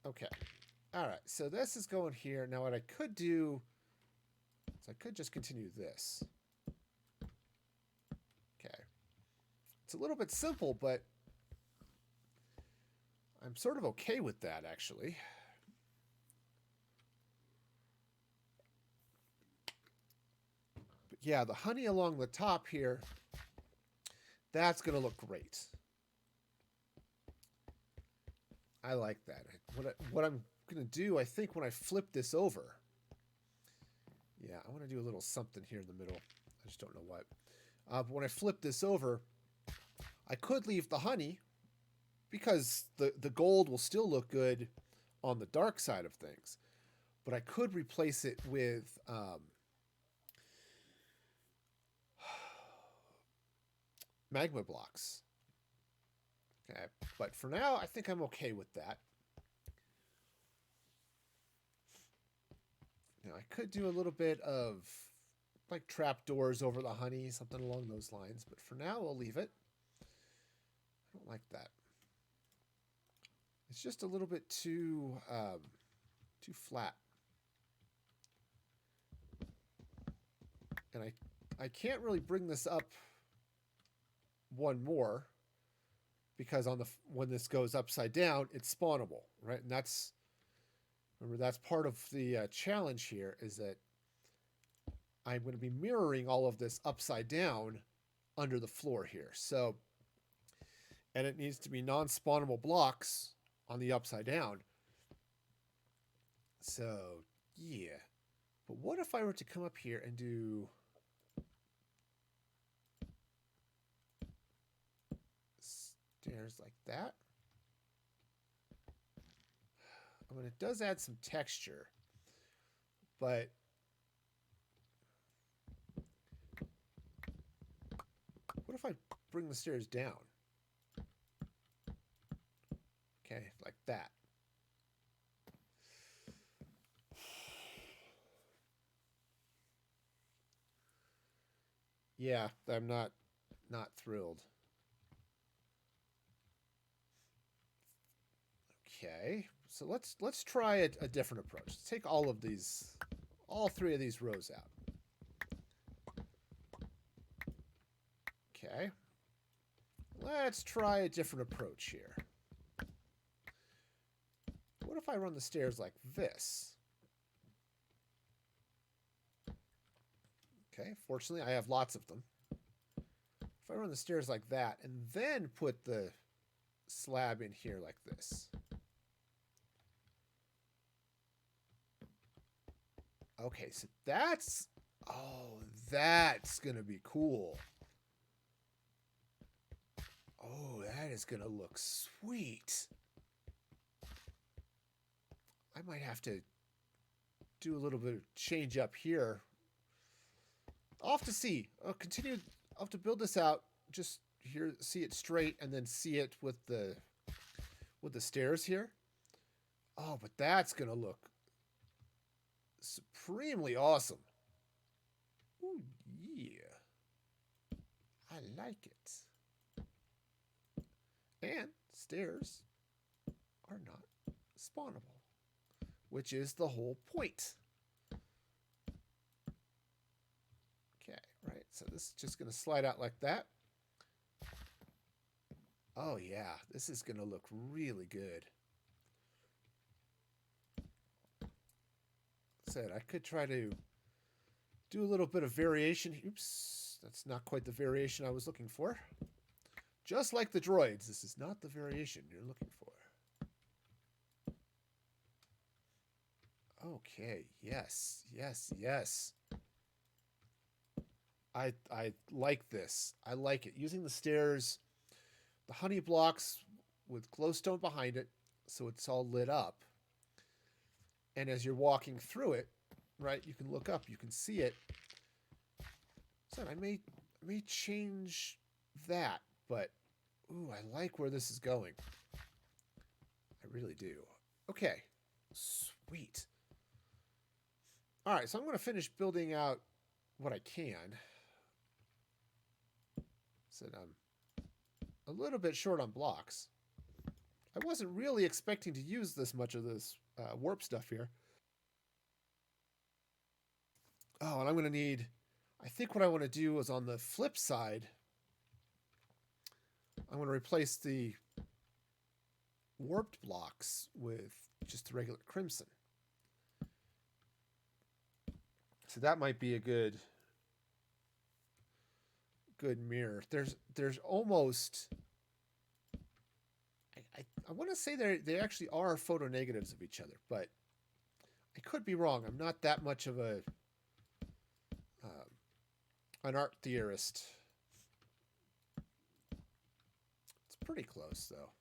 Okay. All right. So this is going here. Now what I could do is I could just continue this. Okay. It's a little bit simple, but I'm sort of okay with that, actually. But yeah, the honey along the top here, that's going to look great. I like that. What I'm going to do, I think, when I flip this over, yeah, I want to do a little something here in the middle. I just don't know what. But when I flip this over, I could leave the honey because the gold will still look good on the dark side of things. But I could replace it with magma blocks. Okay, but for now, I think I'm okay with that. Now, I could do a little bit of like trapdoors over the honey, something along those lines. But for now, we'll leave it. I don't like that. It's just a little bit too flat. And I can't really bring this up one more because when this goes upside down, it's spawnable, right? And remember, that's part of the challenge here is that I'm going to be mirroring all of this upside down under the floor here. So, and it needs to be non-spawnable blocks on the upside down. So, yeah. But what if I were to come up here and do stairs like that? I mean, it does add some texture, but what if I bring the stairs down? Okay, like that. Yeah, I'm not thrilled. Okay, so let's try a different approach. Let's take all three of these rows out. Okay, let's try a different approach here. What if I run the stairs like this? Okay, fortunately I have lots of them. If I run the stairs like that and then put the slab in here like this. Okay, so that's gonna be cool. Oh, that is gonna look sweet. I might have to do a little bit of change up here. I'll have to see. I'll continue. I'll have to build this out. Just here, see it straight, and then see it with the stairs here. Oh, but that's gonna look supremely awesome. Ooh, yeah. I like it. And stairs are not spawnable, which is the whole point. Okay, right. So this is just going to slide out like that. Oh, yeah. This is going to look really good. Said I could try to do a little bit of variation. Oops, that's not quite the variation I was looking for. Just like the droids, this is not the variation you're looking for. Okay, yes, yes, yes. I like this. I like it. Using the stairs, the honey blocks with glowstone behind it, so it's all lit up. And as you're walking through it, right, you can look up, you can see it. So I may change that, but ooh, I like where this is going. I really do. Okay, sweet. All right, so I'm going to finish building out what I can. Said I'm a little bit short on blocks. I wasn't really expecting to use this much of this warp stuff here. Oh, and I'm going to need... I think what I want to do is on the flip side, I'm going to replace the warped blocks with just the regular crimson. So that might be a good mirror. There's almost... I want to say they actually are photo negatives of each other, but I could be wrong. I'm not that much of an art theorist. It's pretty close, though.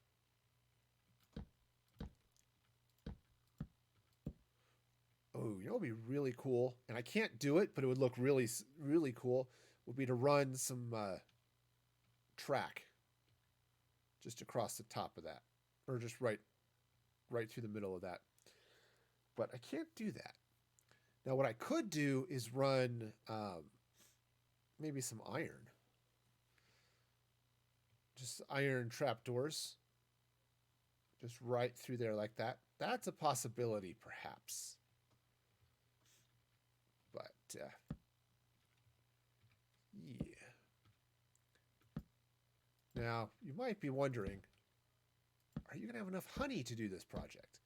Oh, you know what would be really cool? And I can't do it, but it would look really, really cool, would be to run some track just across the top of that. Or just right through the middle of that. But I can't do that. Now, what I could do is run maybe some iron. Just iron trapdoors. Just right through there like that. That's a possibility, perhaps. But, yeah. Now, you might be wondering, are you going to have enough honey to do this project?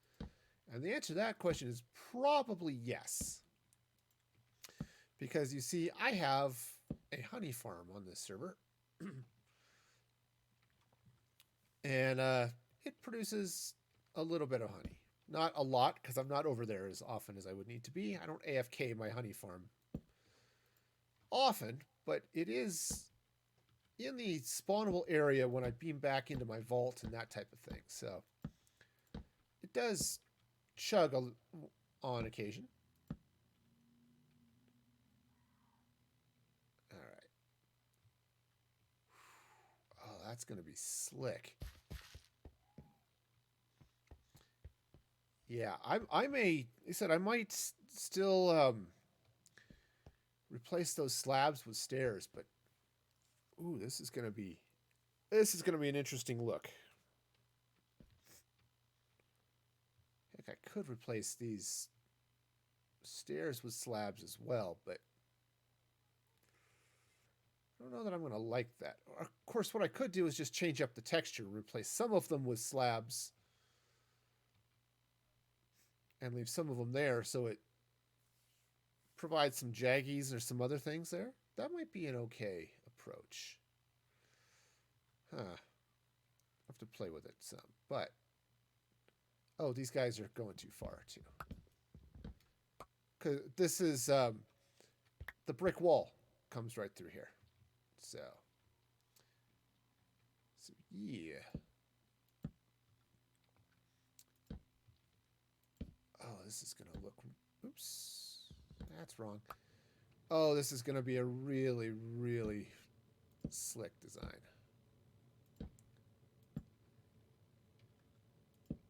And the answer to that question is probably yes. Because you see, I have a honey farm on this server. And it produces a little bit of honey. Not a lot, because I'm not over there as often as I would need to be. I don't AFK my honey farm often, but it is in the spawnable area when I beam back into my vault and that type of thing. So it does chug on occasion. All right. Oh, that's going to be slick. Yeah, I may. He said I might still replace those slabs with stairs, but ooh, this is gonna be an interesting look. Heck, I could replace these stairs with slabs as well, but I don't know that I'm going to like that. Of course, what I could do is just change up the texture, replace some of them with slabs, and leave some of them there so it provides some jaggies or some other things there. That might be an okay approach. Huh. I have to play with it some. But, oh, these guys are going too far, too. Because this is, the brick wall comes right through here. So yeah. Oh, this is going to look, oops, that's wrong. Oh, this is going to be a really, really slick design.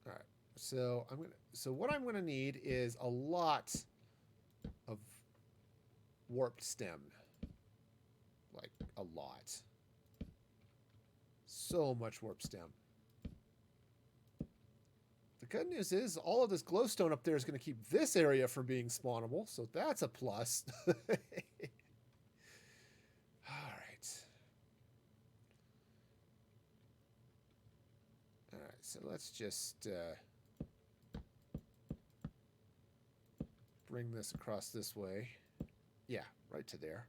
All right. So what I'm going to need is a lot of warped stem. Like a lot. So much warp stem. The good news is all of this glowstone up there is going to keep this area from being spawnable, so that's a plus. All right. All right, so let's just bring this across this way. Yeah, right to there.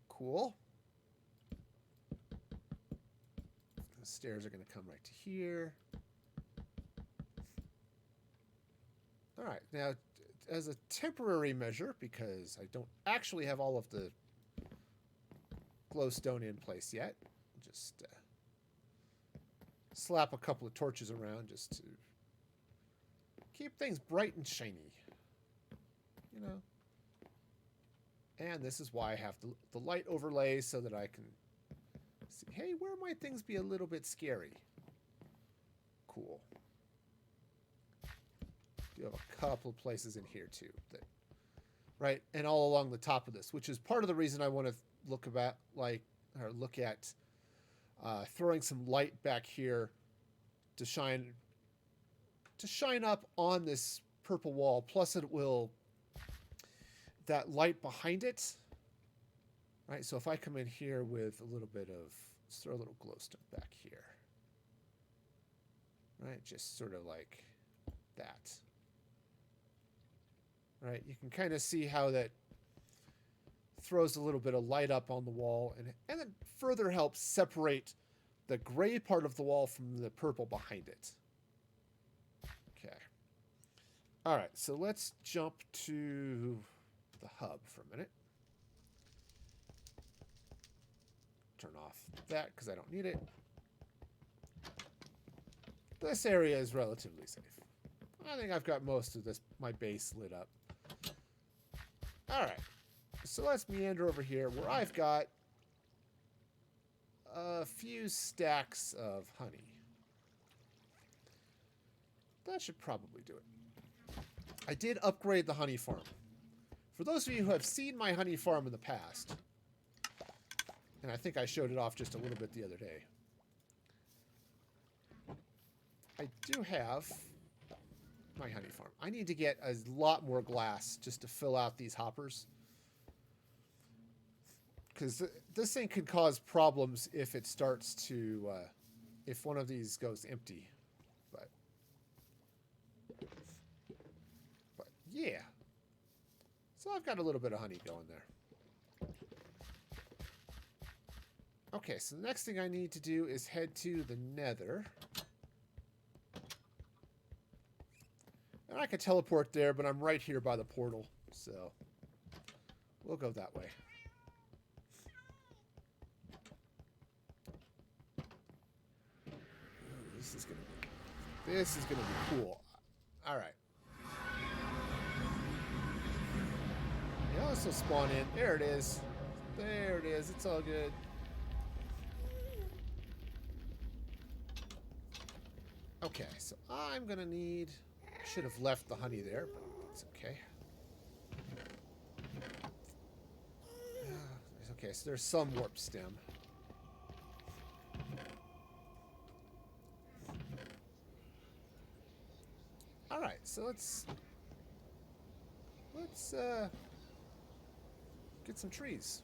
Cool. The stairs are going to come right to here. All right, now as a temporary measure, because I don't actually have all of the glowstone in place yet, just slap a couple of torches around just to keep things bright and shiny, you know. And this is why I have the light overlays so that I can see, hey, where might things be a little bit scary? Cool. You have a couple of places in here too, that, right, and all along the top of this, which is part of the reason I want to look at throwing some light back here to shine up on this purple wall. Plus, it will that light behind it, right? So if I come in here with a little bit of, let's throw a little glowstone back here, right? Just sort of like that. Right, you can kind of see how that throws a little bit of light up on the wall and then further helps separate the gray part of the wall from the purple behind it. Okay. All right, so let's jump to the hub for a minute. Turn off that because I don't need it. This area is relatively safe. I think I've got most of my base lit up. All right, so let's meander over here where I've got a few stacks of honey. That should probably do it. I did upgrade the honey farm. For those of you who have seen my honey farm in the past, and I think I showed it off just a little bit the other day, I do have my honey farm. I need to get a lot more glass just to fill out these hoppers, because this thing could cause problems if it starts to if one of these goes empty. But yeah, so I've got a little bit of honey going there. Okay, so the next thing I need to do is head to the Nether. And I could teleport there, but I'm right here by the portal, so we'll go that way. Ooh, this is gonna be cool. All right. Yeah, this will spawn in. There it is. There it is. It's all good. Okay, so I'm gonna need Should have left the honey there, but it's okay. Okay, so there's some warp stem. Alright, so let's get some trees.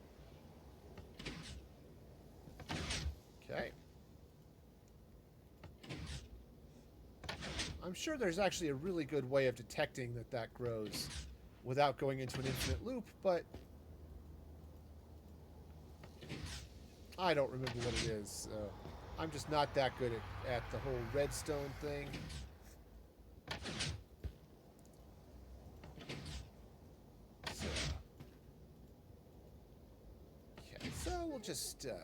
Okay. I'm sure there's actually a really good way of detecting that that grows without going into an infinite loop, but I don't remember what it is. I'm just not that good at the whole redstone thing. So, okay, so we'll just... of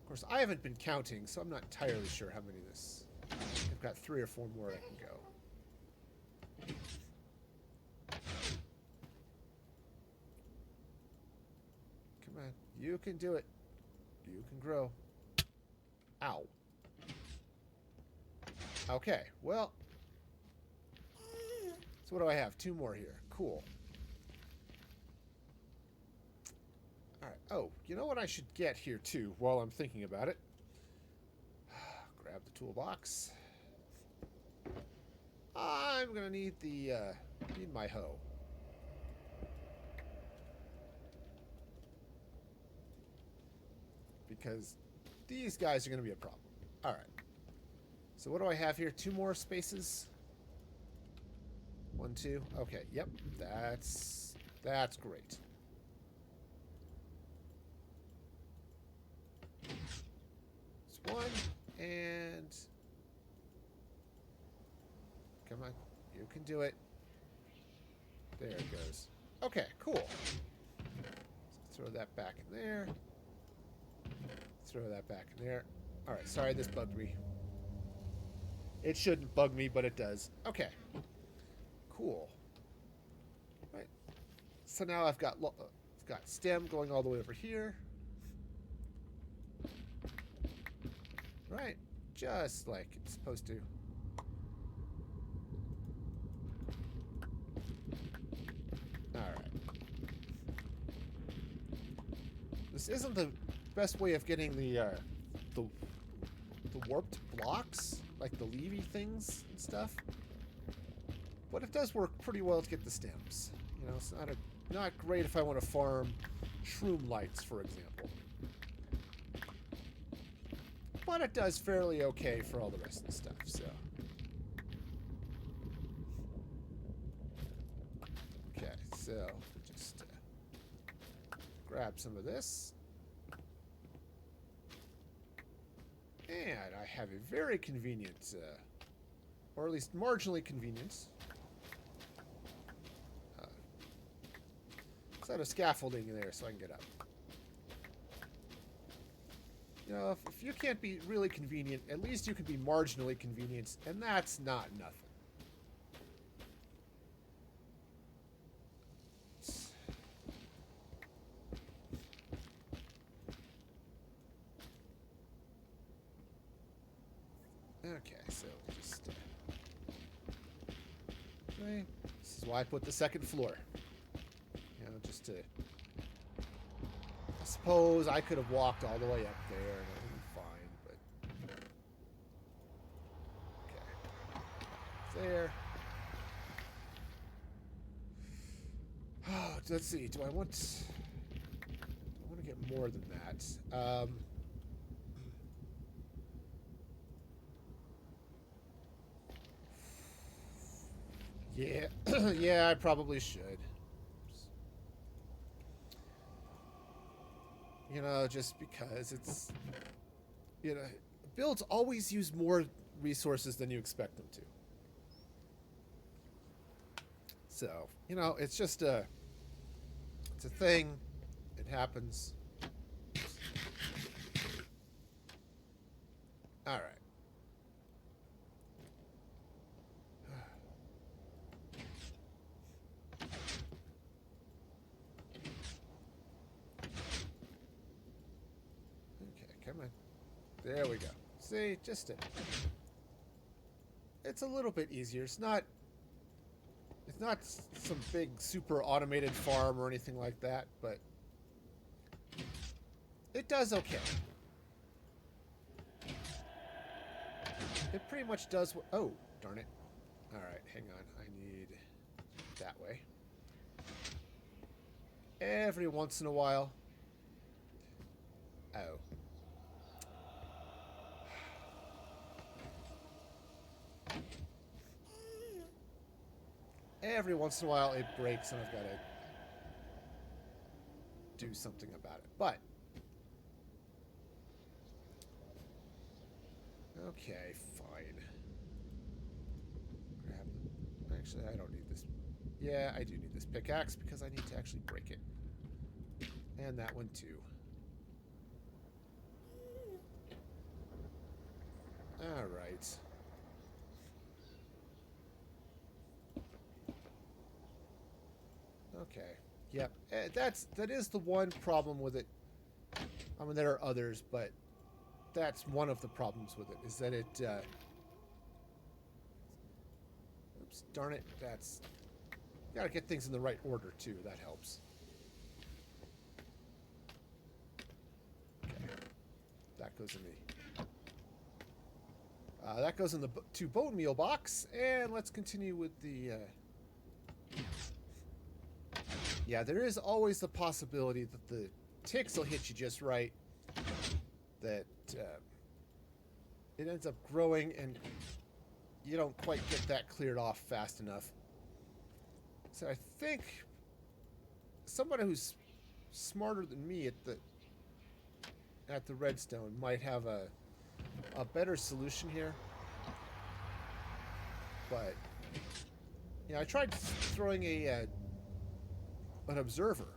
course, I haven't been counting, so I'm not entirely sure how many this... I've got 3 or 4 more I can go. Come on. You can do it. You can grow. Ow. Okay, well. So what do I have? 2 more here. Cool. Alright. Oh, you know what I should get here, too, while I'm thinking about it? Grab the toolbox. I'm gonna need the, need my hoe. Because these guys are gonna be a problem. Alright. So what do I have here? 2 more spaces? 1, 2. Okay, yep. That's great. It's 1, and... Come on. You can do it. There it goes. Okay, cool. So throw that back in there. Throw that back in there. Alright, sorry this bugged me. It shouldn't bug me, but it does. Okay. Cool. Right. So now I've got stem going all the way over here. Right. Just like it's supposed to. Alright. This isn't the best way of getting the warped blocks, like the Levy things and stuff. But it does work pretty well to get the stems. You know, it's not great if I want to farm shroom lights, for example. But it does fairly okay for all the rest of the stuff, so. Okay, so just grab some of this. And I have a very convenient, or at least marginally convenient, set of scaffolding in there so I can get up. You know, if you can't be really convenient, at least you can be marginally convenient, and that's not nothing. Okay, so just... okay. This is why I put the second floor. You know, just to... I suppose I could have walked all the way up there and it would be fine, but... okay. There. Oh, let's see. Do I want to get more than that? Yeah, yeah, I probably should. You know, just because it's... you know, builds always use more resources than you expect them to. So, you know, it's just a... it's a thing. It happens. Alright. Come on. There we go. See, just a... it's a little bit easier. It's not some big super automated farm or anything like that, but it does okay. It pretty much does what... Oh, darn it. Alright, hang on. I need that way. Every once in a while. Oh. Every once in a while it breaks and I've got to do something about it. But okay, fine. Grab the... Actually, I don't need this. Yeah, I do need this pickaxe because I need to actually break it. And that one too. Alright. Okay. Yep. That is the one problem with it. I mean, there are others, but that's one of the problems with it, is that it... Oops, darn it. That's... You gotta get things in the right order, too. That helps. Okay. That goes in the... that goes in the to bone meal box, and let's continue with the... Yeah, there is always the possibility that the ticks will hit you just right, that it ends up growing and you don't quite get that cleared off fast enough. So I think somebody who's smarter than me at the redstone might have a better solution here. But yeah, I tried throwing an observer,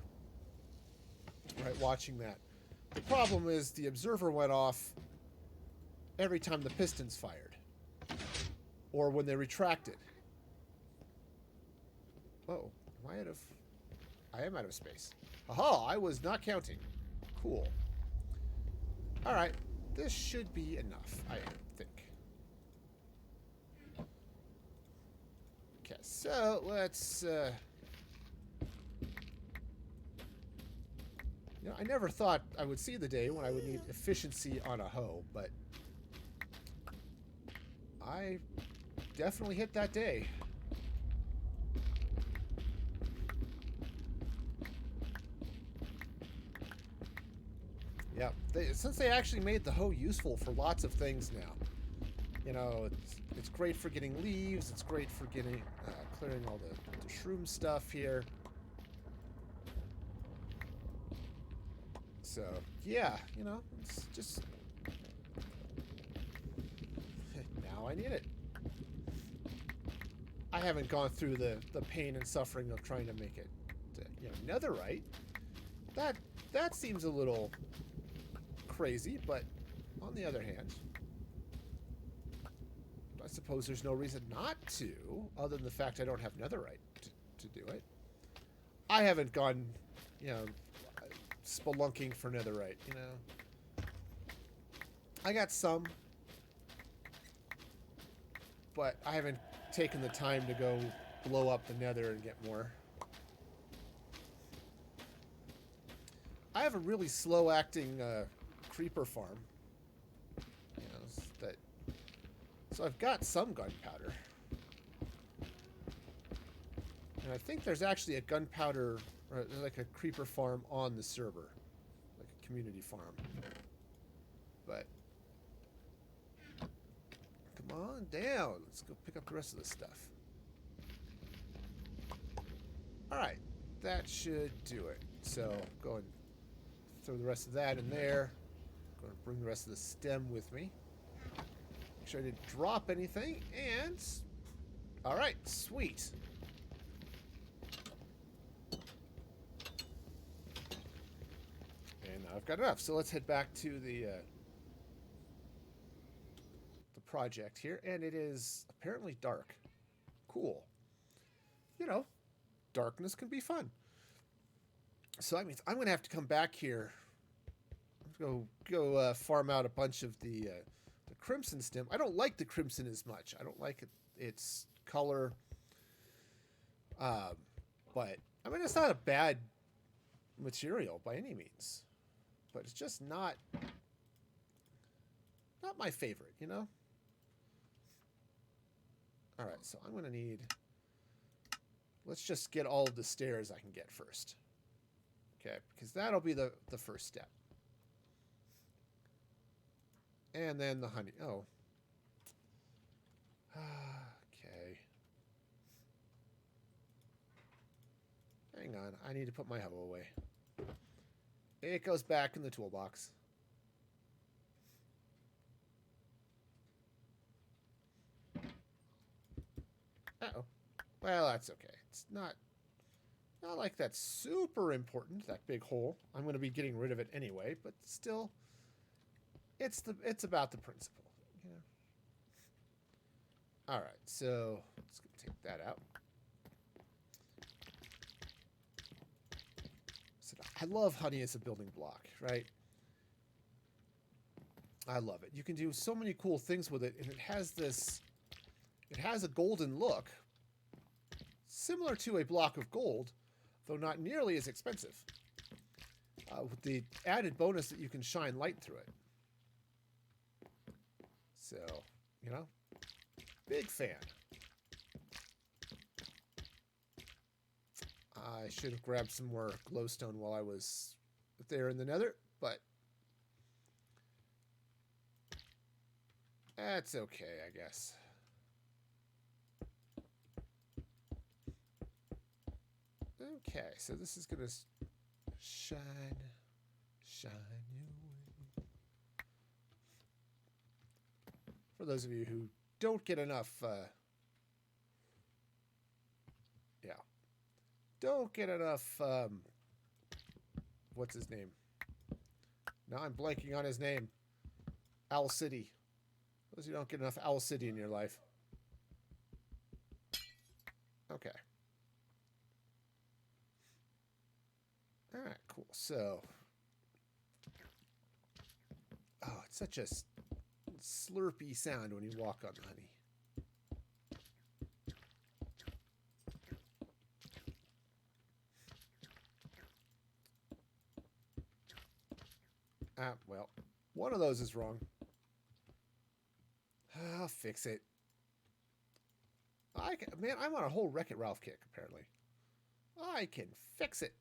right, watching that. The problem is the observer went off every time the pistons fired, or when they retracted. Oh, am I out of... I am out of space. Aha, I was not counting. Cool. Alright, this should be enough, I think. Okay, so let's... You know, I never thought I would see the day when I would need efficiency on a hoe, but I definitely hit that day. Yeah, since they actually made the hoe useful for lots of things now. You know, it's great for getting leaves. It's great for getting clearing all the shroom stuff here. So, yeah, you know, it's just... Now I need it. I haven't gone through the pain and suffering of trying to make it, you know, netherite. That seems a little crazy, but on the other hand, I suppose there's no reason not to, other than the fact I don't have netherite to do it. I haven't gone, you know, spelunking for netherite, you know. I got some, but I haven't taken the time to go blow up the nether and get more. I have a really slow acting creeper farm, you know, so I've got some gunpowder, and I think there's actually a gunpowder, or like a creeper farm on the server, like a community farm. But come on down, let's go pick up the rest of this stuff. All right, that should do it. So go and throw the rest of that in there. Going to bring the rest of the stem with me. Make sure I didn't drop anything. And all right, sweet. And I've got enough. So let's head back to the project here, and it is apparently dark. Cool. You know, darkness can be fun. So that means I'm going to have to come back here. Go farm out a bunch of the crimson stem. I don't like the crimson as much. I don't like its color. But I mean, it's not a bad material by any means, but it's just not my favorite, you know. All right, so I'm gonna need. Let's just get all of the stairs I can get first. Okay, because that'll be the first step. And then the honey. Oh. Okay. Hang on. I need to put my hoe away. It goes back in the toolbox. Uh-oh. Well, that's okay. It's not like that's super important, that big hole. I'm going to be getting rid of it anyway, but still, it's about the principle, you know. All right, so let's take that out. So I love honey as a building block, right? I love it. You can do so many cool things with it, and it has this. It has a golden look, similar to a block of gold, though not nearly as expensive. With the added bonus that you can shine light through it. So, you know, big fan. I should have grabbed some more glowstone while I was there in the nether, but that's okay, I guess. Okay, so this is going to shine you away. For those of you who don't get enough, don't get enough, what's his name? Now I'm blanking on his name. Owl City. Those of you who don't get enough Owl City in your life. Okay. All right, cool. So, oh, it's such a slurpy sound when you walk on the honey. Well, one of those is wrong. I'll fix it. Man, I'm on a whole Wreck-It Ralph kick, apparently. I can fix it.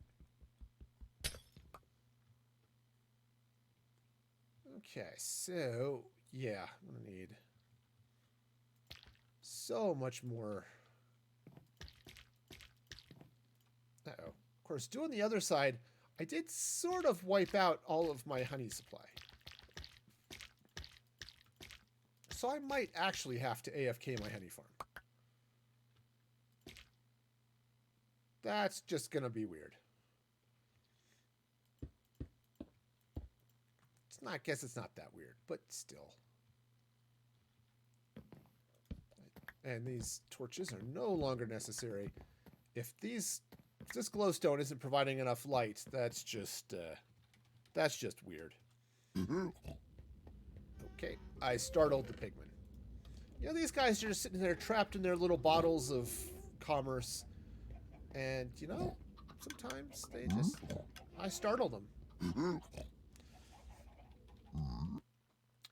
Okay, so, yeah, I'm going to need so much more. Uh-oh. Of course, doing the other side, I did sort of wipe out all of my honey supply. So I might actually have to AFK my honey farm. That's just going to be weird. I guess it's not that weird, but still. And these torches are no longer necessary. If this glowstone isn't providing enough light, that's just weird. Okay, I startled the pigmen. You know, these guys are just sitting there trapped in their little bottles of commerce. And, you know, sometimes they just... I startle them.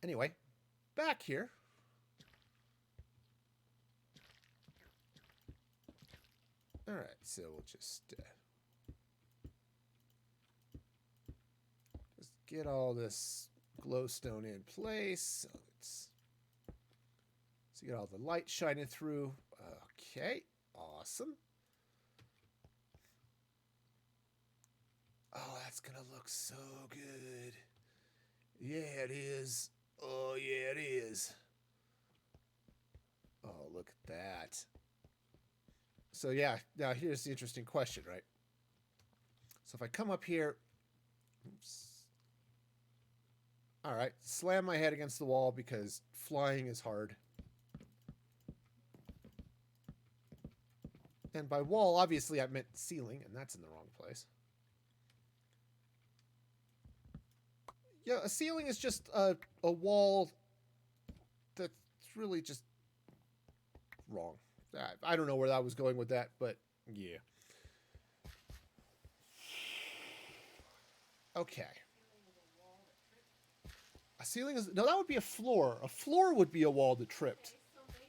Anyway, back here. All right, so we'll just get all this glowstone in place. So you get all the light shining through. Okay, awesome. Oh, that's gonna look so good. Yeah, it is. Oh, yeah, it is. Oh, look at that. So, yeah, now here's the interesting question, right? So if I come up here... Oops. All right, slam my head against the wall because flying is hard. And by wall, obviously, I meant ceiling, and that's in the wrong place. Yeah, a ceiling is just a wall really just wrong. I don't know where that was going with that, but yeah. Okay. A ceiling is no. That would be a floor. A floor would be a wall that tripped. Okay,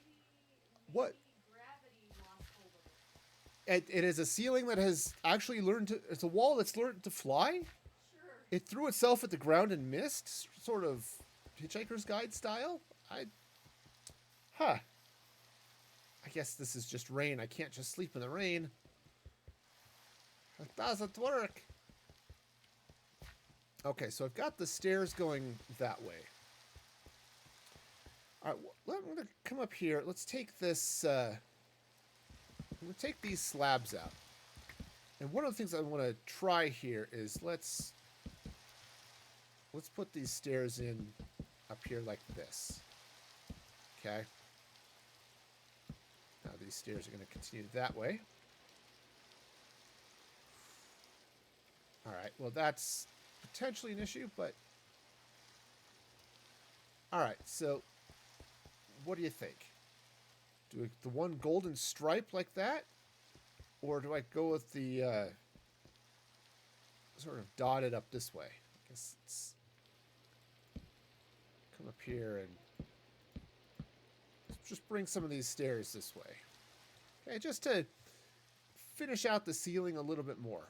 so What? gravity lost hold of it. It is a ceiling that has actually learned to. It's a wall that's learned to fly. Sure. It threw itself at the ground and missed, sort of Hitchhiker's Guide style. Huh. I guess this is just rain. I can't just sleep in the rain. It doesn't work. Okay, so I've got the stairs going that way. All right, well, I'm going to come up here. Let's take this. I'm going to take these slabs out. And one of the things I want to try here is let's put these stairs in up here like this. Okay. Now these stairs are going to continue that way. All right. Well, that's potentially an issue, but all right. So, what do you think? Do the one golden stripe like that, or do I go with the sort of dotted up this way? I guess it's come up here and just bring some of these stairs this way. Okay, just to finish out the ceiling a little bit more.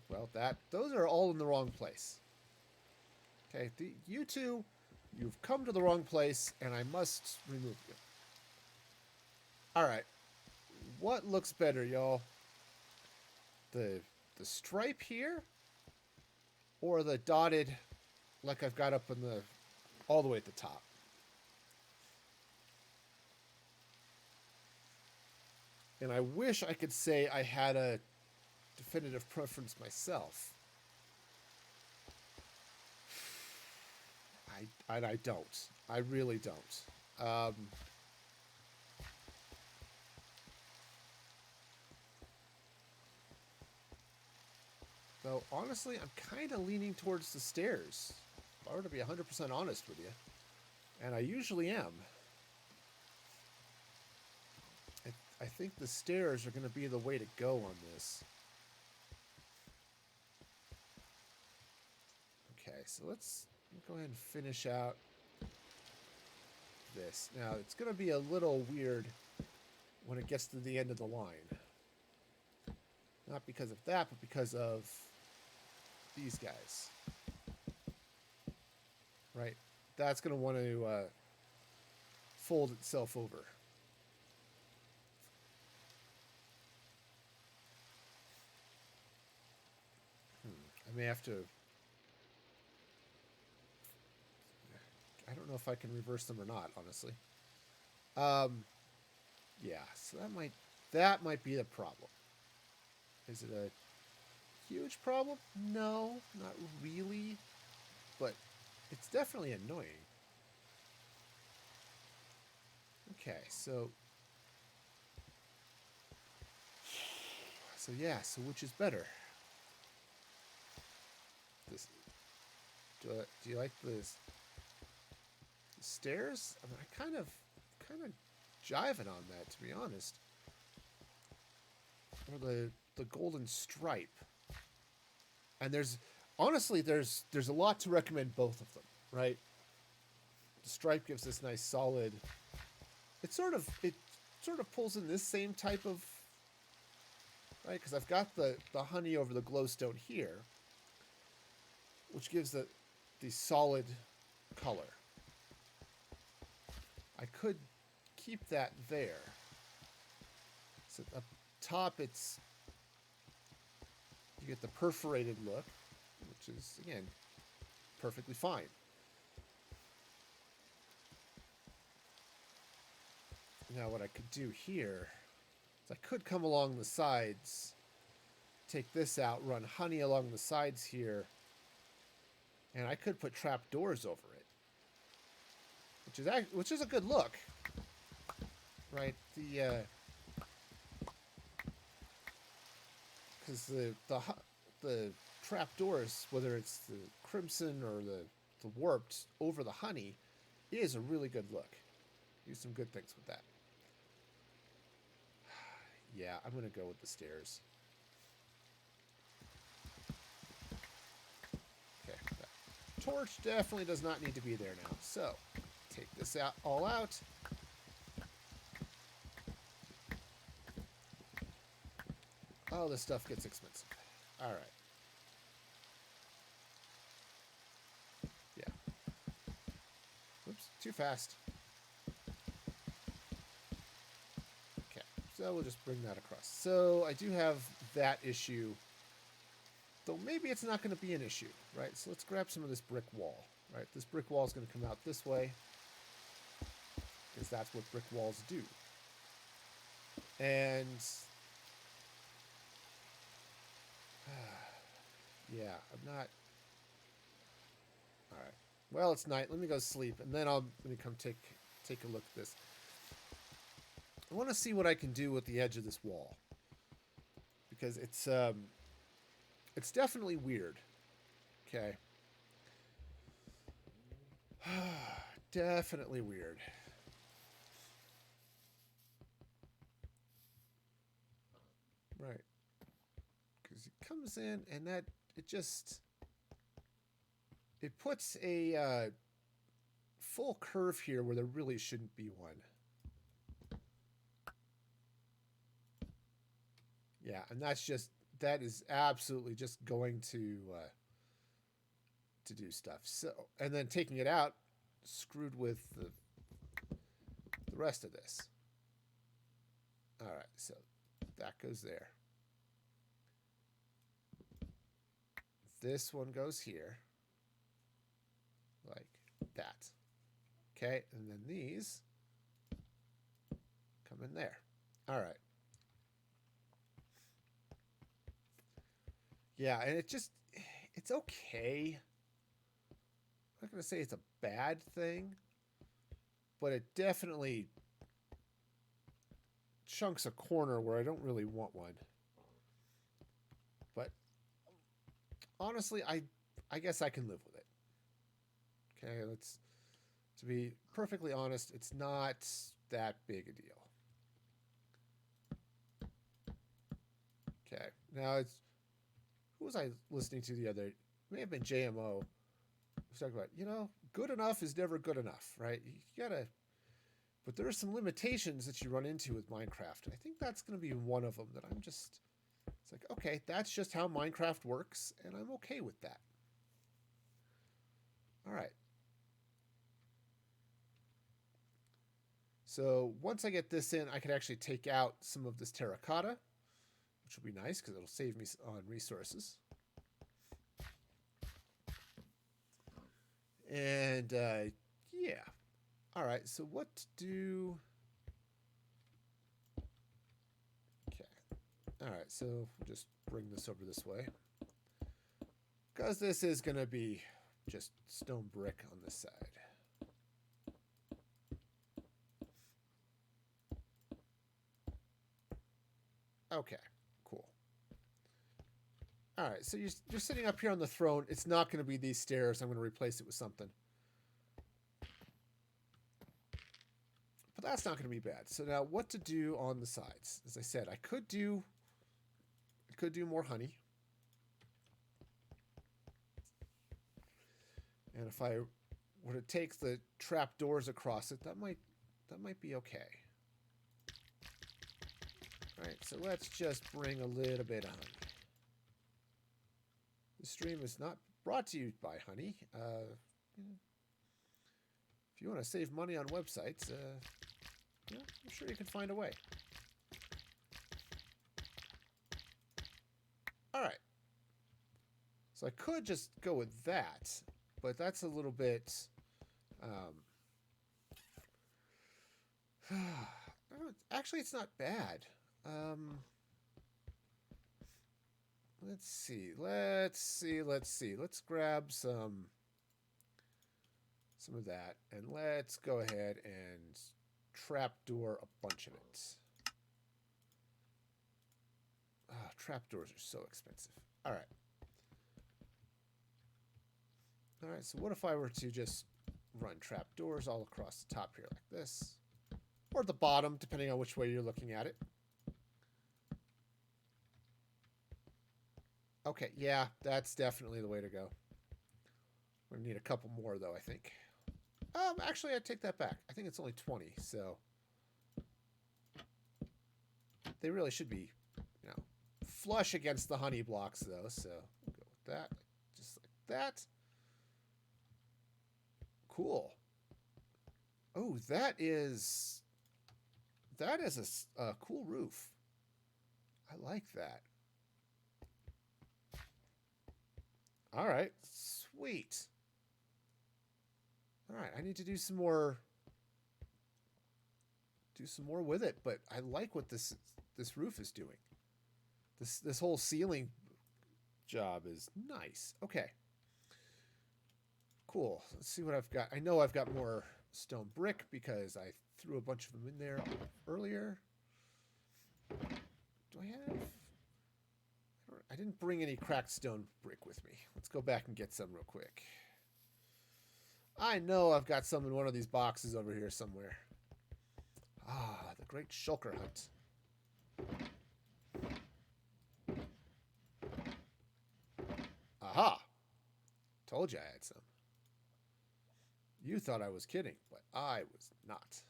Well, those are all in the wrong place. Okay, you two, you've come to the wrong place, and I must remove you. All right, what looks better, y'all? The stripe here, or the dotted, like I've got up in the all the way at the top? And I wish I could say I had a definitive preference myself. I don't. I really don't. Though, honestly, I'm kind of leaning towards the stairs. If I were to be 100% honest with you. And I usually am. I think the stairs are going to be the way to go on this. Okay, so let's go ahead and finish out this. Now, it's going to be a little weird when it gets to the end of the line. Not because of that, but because of these guys. Right? That's going to want to fold itself over. I may have to... I don't know if I can reverse them or not, honestly. Yeah, so that might be the problem. Is it a huge problem? No, not really. But it's definitely annoying. Okay, so yeah, so which is better? This do you like this? Stairs? I mean, I kind of jiving on that, to be honest. Or the golden stripe. And there's a lot to recommend both of them, right? The stripe gives this nice solid. It sort of pulls in this same type of, right? Because I've got the honey over the glowstone here, which gives the solid color. I could keep that there. So up top, you get the perforated look, which is, again, perfectly fine. Now what I could do here is I could come along the sides, take this out, run honey along the sides here, and I could put trap doors over it. Which is a good look, right? Because the trapdoors, whether it's the crimson or the warped over the honey, is a really good look. Do some good things with that. Yeah, I'm going to go with the stairs. Okay. That torch definitely does not need to be there now. So, take this out, all out. Oh, this stuff gets expensive. All right. Yeah. Oops, too fast. Okay, so we'll just bring that across. So I do have that issue, though maybe it's not going to be an issue, right? So let's grab some of this brick wall, right? This brick wall is going to come out this way, because that's what brick walls do. And yeah, I'm not. All right. Well, it's night. Let me go sleep, and then let me come take a look at this. I want to see what I can do with the edge of this wall, because it's definitely weird. Okay. Definitely weird. Right. Because he comes in and it puts a full curve here where there really shouldn't be one. Yeah, and that is absolutely just going to do stuff. So, and then taking it out, screwed with the rest of this. All right, so that goes there. This one goes here, like that. Okay, and then these come in there. All right. Yeah, and it's okay. I'm not going to say it's a bad thing, but it definitely chunks a corner where I don't really want one. But honestly, I guess I can live with it. Okay, to be perfectly honest, it's not that big a deal. Okay, now who was I listening to the other? It may have been JMO. Was talking about, good enough is never good enough, right? You gotta, but there are some limitations that you run into with Minecraft. I think that's going to be one of them that it's like, okay, that's just how Minecraft works, and I'm okay with that. All right. So once I get this in, I can actually take out some of this terracotta, which will be nice because it'll save me on resources. And yeah. All right, so what to do? Okay. All right, so we'll just bring this over this way. Because this is going to be just stone brick on this side. Okay, cool. All right, so you're sitting up here on the throne. It's not going to be these stairs. I'm going to replace it with something. But that's not going to be bad. So now what to do on the sides? As I said, I could do more honey. And if I were to take the trap doors across it, that might be okay. All right, so let's just bring a little bit of honey. The stream is not brought to you by honey. If you want to save money on websites, I'm sure you can find a way. All right. So I could just go with that, but that's a little bit. Actually, it's not bad. Let's see. Let's grab some of that, and let's go ahead and trapdoor a bunch of it. Trapdoors are so expensive. All right. All right, so what if I were to just run trapdoors all across the top here like this? Or the bottom, depending on which way you're looking at it. Okay, yeah, that's definitely the way to go. We're gonna need a couple more though, I think. Actually, I take that back. I think it's only 20, so they really should be, you know, flush against the honey blocks though. So we'll go with that, just like that. Cool. Oh, that is a cool roof. I like that. All right, sweet. All right, I need to do some more with it, but I like what this roof is doing. This whole ceiling job is nice. Okay. Cool. Let's see what I've got. I know I've got more stone brick because I threw a bunch of them in there earlier. Do I have... I didn't bring any cracked stone brick with me. Let's go back and get some real quick. I know I've got some in one of these boxes over here somewhere. Ah, the great shulker hunt. Aha! Told you I had some. You thought I was kidding, but I was not.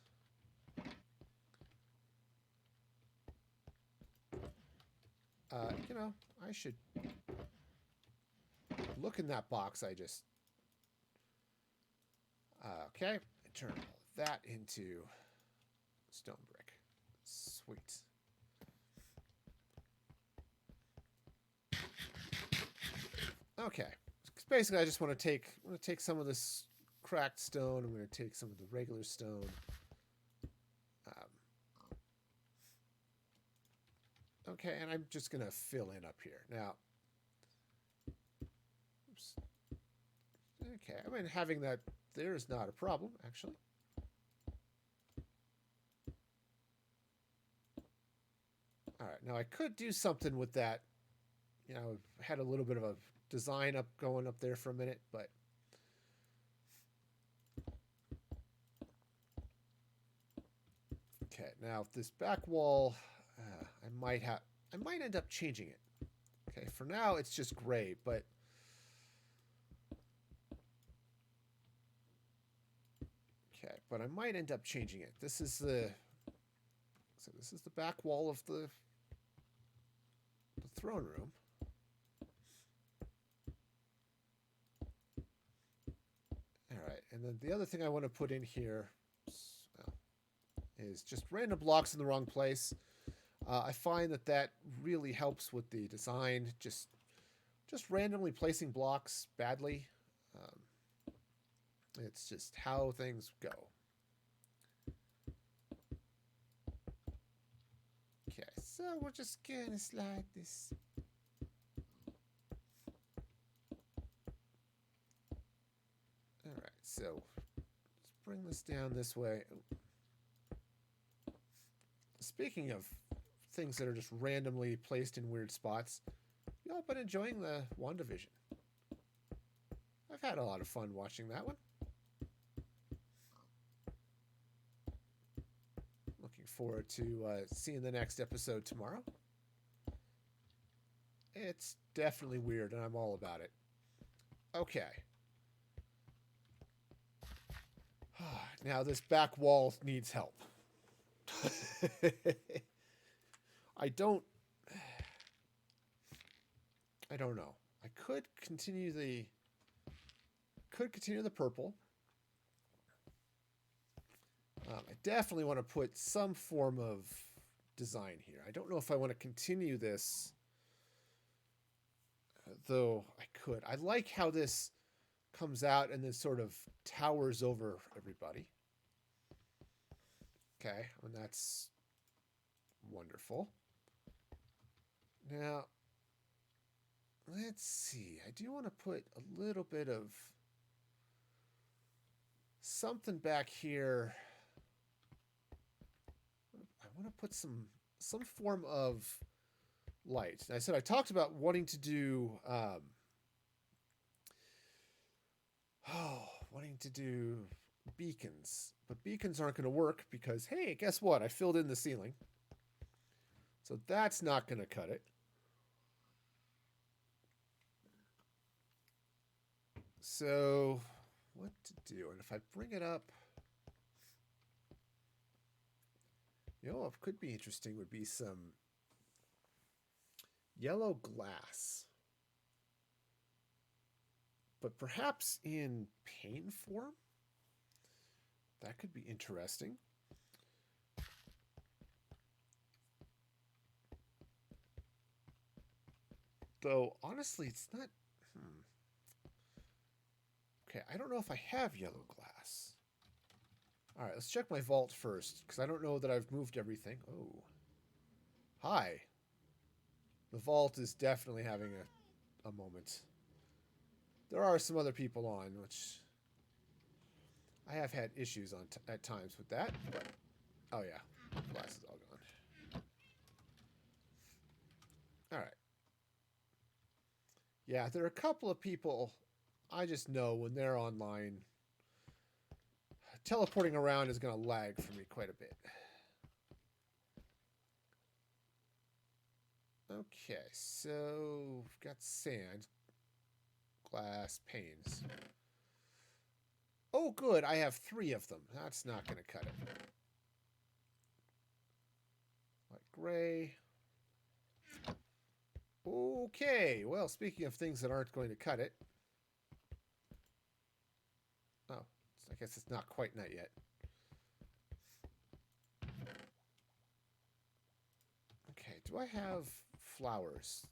You know, I should look in that box I just... okay, and turn all of that into stone brick. Sweet. Okay, basically I just want to take some of this cracked stone. I'm going to take some of the regular stone. Okay, and I'm just going to fill in up here. Now, oops. Okay, I mean, having that there is not a problem, actually. All right, now I could do something with that. You know, I've had a little bit of a design going up there for a minute, but okay. Now this back wall, I might end up changing it. Okay, for now it's just gray, but okay, but I might end up changing it. This is the back wall of the throne room. All right, and then the other thing I want to put in here is just random blocks in the wrong place. I find that really helps with the design. Just randomly placing blocks badly. It's just how things go. Okay, so we're just gonna slide this. All right, so let's bring this down this way. Speaking of things that are just randomly placed in weird spots, y'all been enjoying the WandaVision? I've had a lot of fun watching that one. Looking forward to seeing the next episode tomorrow. It's definitely weird, and I'm all about it. Okay. Now this back wall needs help. I don't know. I could continue the purple. I definitely want to put some form of design here. I don't know if I want to continue this, though I could. I like how this comes out and then sort of towers over everybody. Okay, and that's wonderful. Now, let's see. I do want to put a little bit of something back here. I want to put some form of light. And I said I talked about wanting to do Oh, wanting to do beacons. But beacons aren't going to work because, hey, guess what? I filled in the ceiling. So that's not going to cut it. So what to do? And if I bring it up, you know, what could be interesting would be some yellow glass. But perhaps in pane form? That could be interesting. Though, honestly, it's not... Okay, I don't know if I have yellow glass. All right, let's check my vault first, because I don't know that I've moved everything. Oh. Hi. The vault is definitely having a moment. There are some other people on, which I have had issues on at times with that, but oh yeah, glass is all gone. All right. Yeah, there are a couple of people I just know when they're online, teleporting around is going to lag for me quite a bit. Okay, so we've got sand, glass, panes. Oh, good, I have 3 of them. That's not going to cut it. Light gray. Okay, well, speaking of things that aren't going to cut it. Oh, I guess it's not quite night yet. Okay, do I have flowers?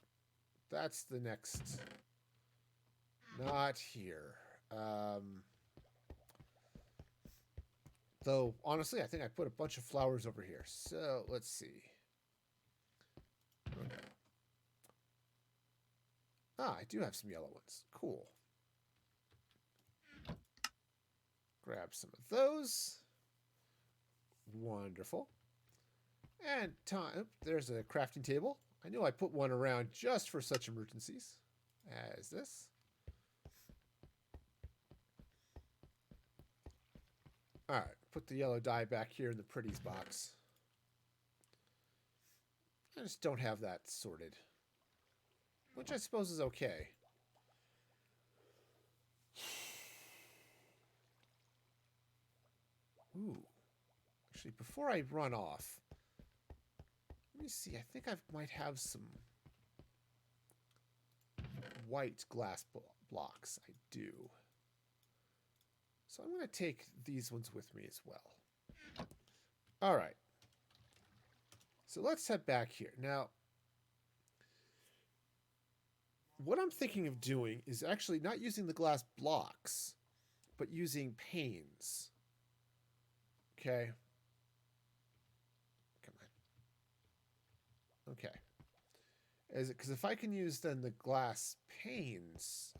That's the next. Not here. Though, honestly, I think I put a bunch of flowers over here. So, let's see. Okay. Ah, I do have some yellow ones. Cool. Grab some of those. Wonderful. And time. There's a crafting table. I knew I put one around just for such emergencies as this. All right, put the yellow dye back here in the pretties box. I just don't have that sorted, which I suppose is okay. Ooh. Actually, before I run off, let me see. I think I might have some white glass blocks. I do. So I'm going to take these ones with me as well. All right. So let's head back here. Now, what I'm thinking of doing is actually not using the glass blocks, but using panes. Okay. Come on. Okay. Because if I can use then the glass panes,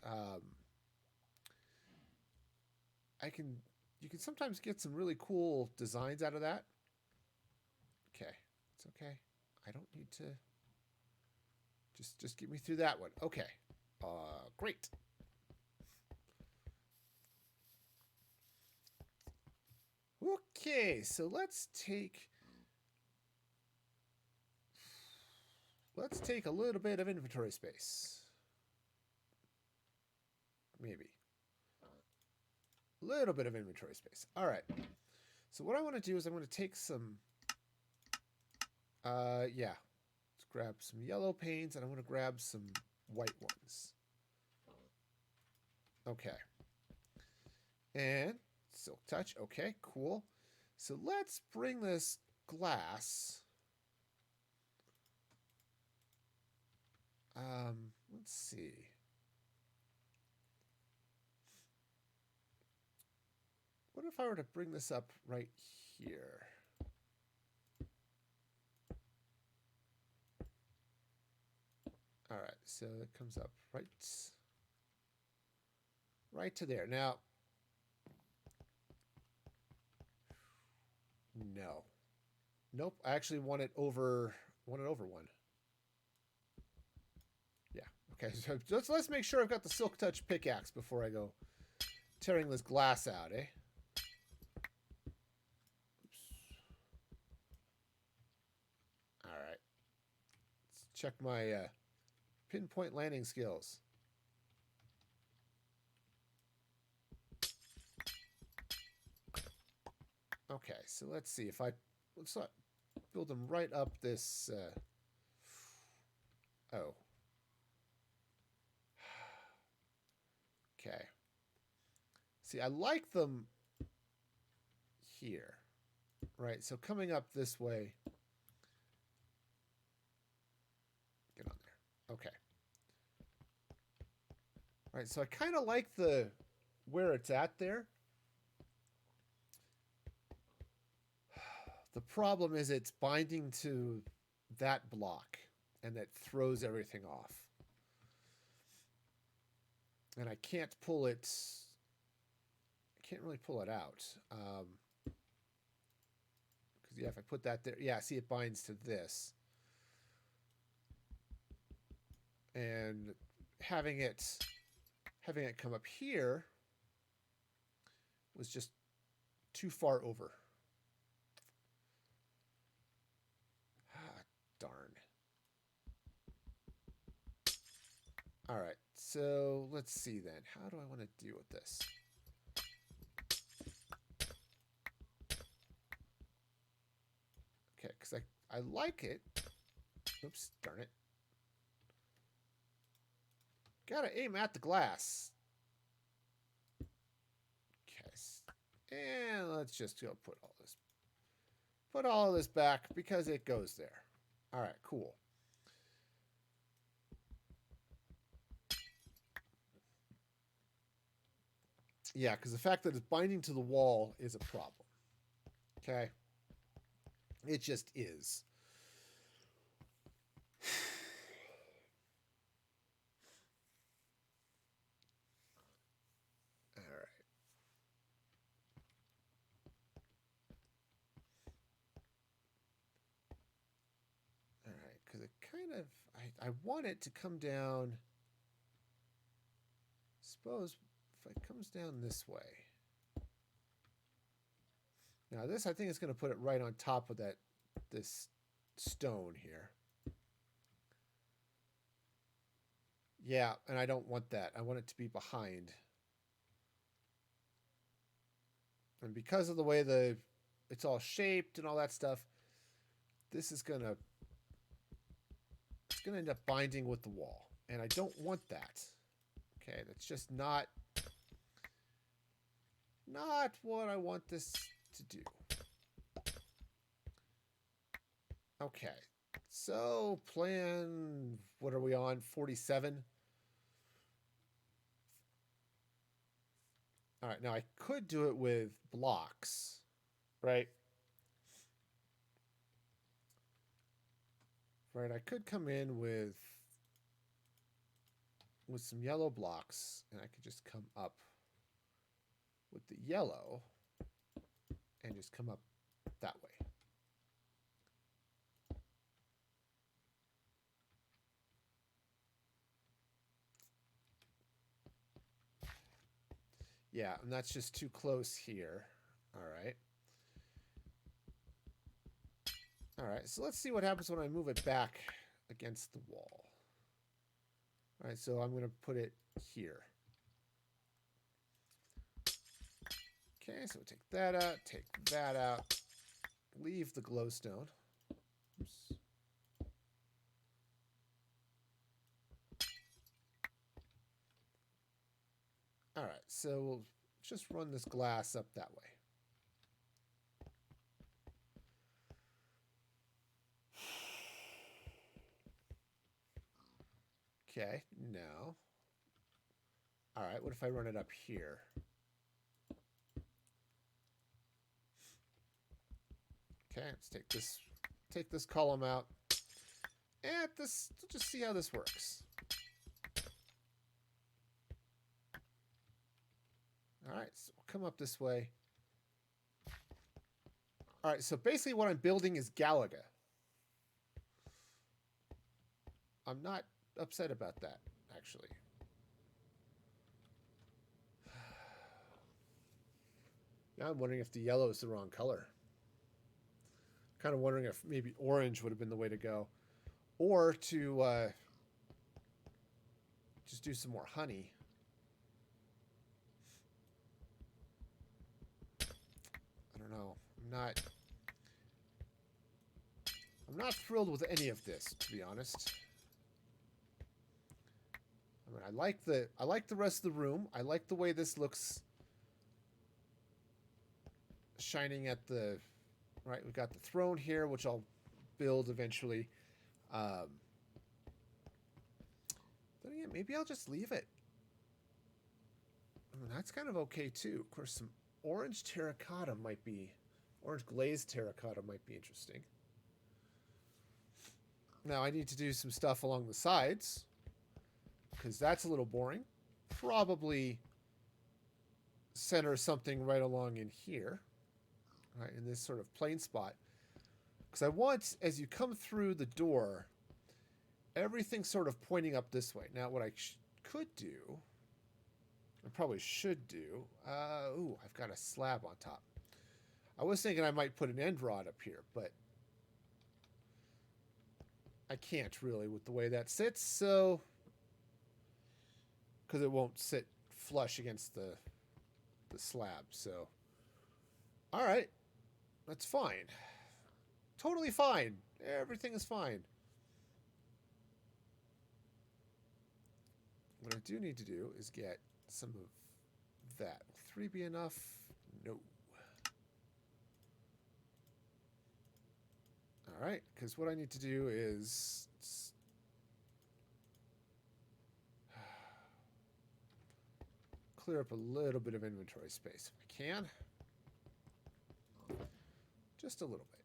you can sometimes get some really cool designs out of that. Okay, it's okay. I don't need to. Just get me through that one. Okay, great. Okay, so let's take a little bit of inventory space. Maybe. A little bit of inventory space. All right. So what I want to do is I'm going to take some, yeah. Let's grab some yellow panes and I want to grab some white ones. Okay. And silk touch. Okay, cool. So let's bring this glass. Let's see. What if I were to bring this up right here? All right, so it comes up right to there. Now, no. Nope, I actually want it over one. Yeah, okay, so let's make sure I've got the silk touch pickaxe before I go tearing this glass out, eh? Oops. All right. Let's check my pinpoint landing skills. Okay, so let's see if let's not build them right up this. Oh. Okay. See, I like them here, right? So coming up this way. Get on there. Okay. All right, so I kind of like where it's at there. The problem is it's binding to that block, and that throws everything off. And I can't pull it. I can't really pull it out. Because, yeah, if I put that there, yeah, see, it binds to this. And having it come up here was just too far over. Ah, darn. All right, so let's see then. How do I want to deal with this? Okay, because I like it. Oops, darn it. Gotta aim at the glass. Okay, and let's just go put all this back because it goes there. All right, cool. Yeah, because the fact that it's binding to the wall is a problem. Okay, it just is. Because it kind of, I want it to come down. Suppose if it comes down this way. Now this, I think, is going to put it right on top of this stone here. Yeah, and I don't want that. I want it to be behind. And because of the way it's all shaped and all that stuff, this is going to end up binding with the wall. And I don't want that. Okay, that's just not what I want this to do. Okay, so plan, what are we on, 47? All right, now I could do it with blocks, right? Right, I could come in with some yellow blocks, and I could just come up with the yellow and just come up that way. Yeah, and that's just too close here. All right. All right, so let's see what happens when I move it back against the wall. All right, so I'm going to put it here. Okay, so we'll take that out, leave the glowstone. Oops. All right, so we'll just run this glass up that way. Okay, now. All right, what if I run it up here? Okay, let's take this column out. And let's just see how this works. All right, so we'll come up this way. All right, so basically what I'm building is Galaga. I'm not upset about that, actually. Now I'm wondering if the yellow is the wrong color. Kind of wondering if maybe orange would have been the way to go. Or to just do some more honey. I don't know. I'm not thrilled with any of this, to be honest. I mean, I like the rest of the room. I like the way this looks shining at the right. We've got the throne here, which I'll build eventually. Then again, maybe I'll just leave it. I mean, that's kind of okay too. Of course, some orange terracotta might be, orange glazed terracotta might be interesting. Now I need to do some stuff along the sides because that's a little boring. Probably center something right along in here, right in this sort of plain spot. Because I want, as you come through the door, everything sort of pointing up this way. Now, what I could do, I probably should do, ooh, I've got a slab on top. I was thinking I might put an end rod up here, but I can't really with the way that sits, so, because it won't sit flush against the slab, so, all right, that's fine. Totally fine. Everything is fine. What I do need to do is get some of that. Will 3 be enough? No. All right, because what I need to do is clear up a little bit of inventory space if I can. Just a little bit.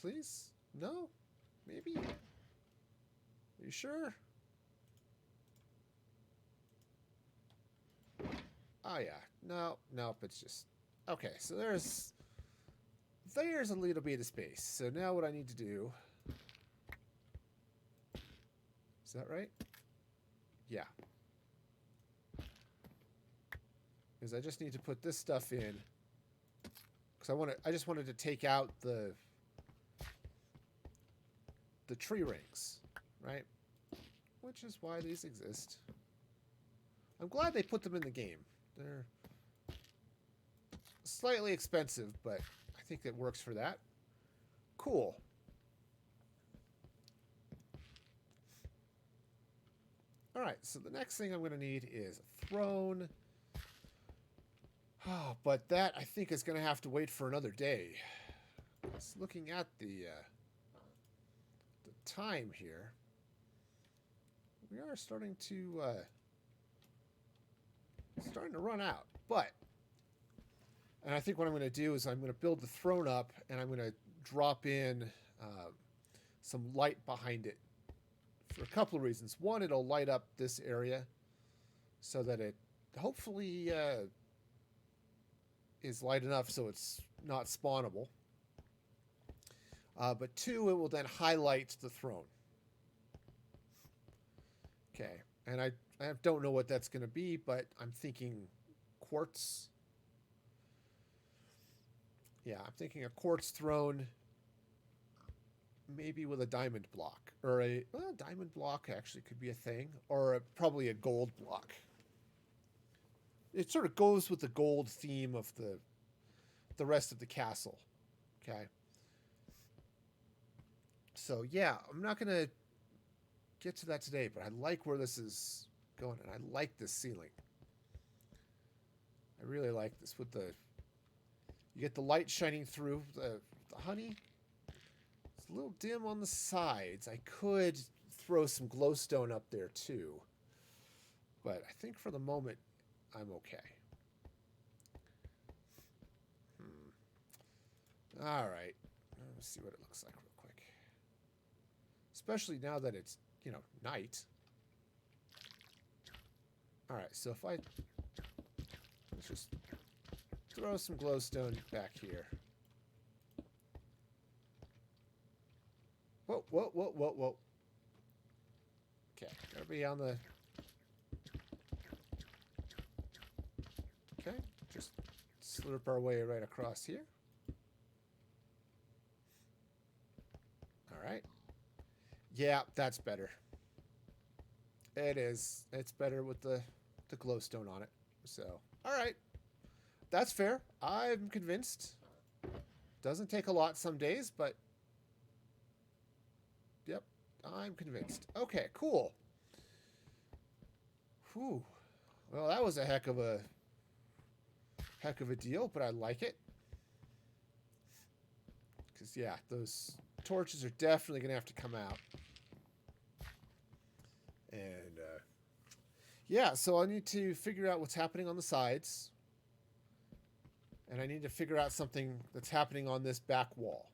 Please? No? Maybe? Are you sure? Oh yeah. No, nope, it's just... Okay, so there's a little bit of space. So now what I need to do... Is that right? Yeah. Because I just need to put this stuff in. Because I just wanted to take out the tree rings, right? Which is why these exist. I'm glad they put them in the game. They're slightly expensive, but I think it works for that. Cool. All right, so the next thing I'm going to need is a throne. Oh, but that, I think, is going to have to wait for another day. Just looking at the time here, we are starting to run out. But, and I think what I'm going to do is I'm going to build the throne up, and I'm going to drop in some light behind it for a couple of reasons. One, it'll light up this area so that it hopefully is light enough so it's not spawnable. But two, it will then highlight the throne. Okay, and I don't know what that's going to be, but I'm thinking quartz. Yeah, I'm thinking a quartz throne, maybe with a diamond block. Or a diamond block actually could be a thing. Or probably a gold block. It sort of goes with the gold theme of the rest of the castle. Okay. So yeah, I'm not going to get to that today, but I like where this is going, and I like this ceiling. I really like this with the... You get the light shining through the honey. It's a little dim on the sides. I could throw some glowstone up there too, but I think for the moment I'm okay. All right, let's see what it looks like real quick. Especially now that it's, you know, night. All right, so if let's just throw some glowstone back here. Whoa, whoa, whoa, whoa, whoa. Okay, gotta be on the... Okay, just slurp our way right across here. All right. Yeah, that's better. It is. It's better with the glowstone on it. So, all right. That's fair. I'm convinced. Doesn't take a lot some days, but yep, I'm convinced. Okay, cool. Whew. Well, that was a heck of a deal, but I like it. Because, yeah, those torches are definitely going to have to come out. And, yeah, so I need to figure out what's happening on the sides. And I need to figure out something that's happening on this back wall.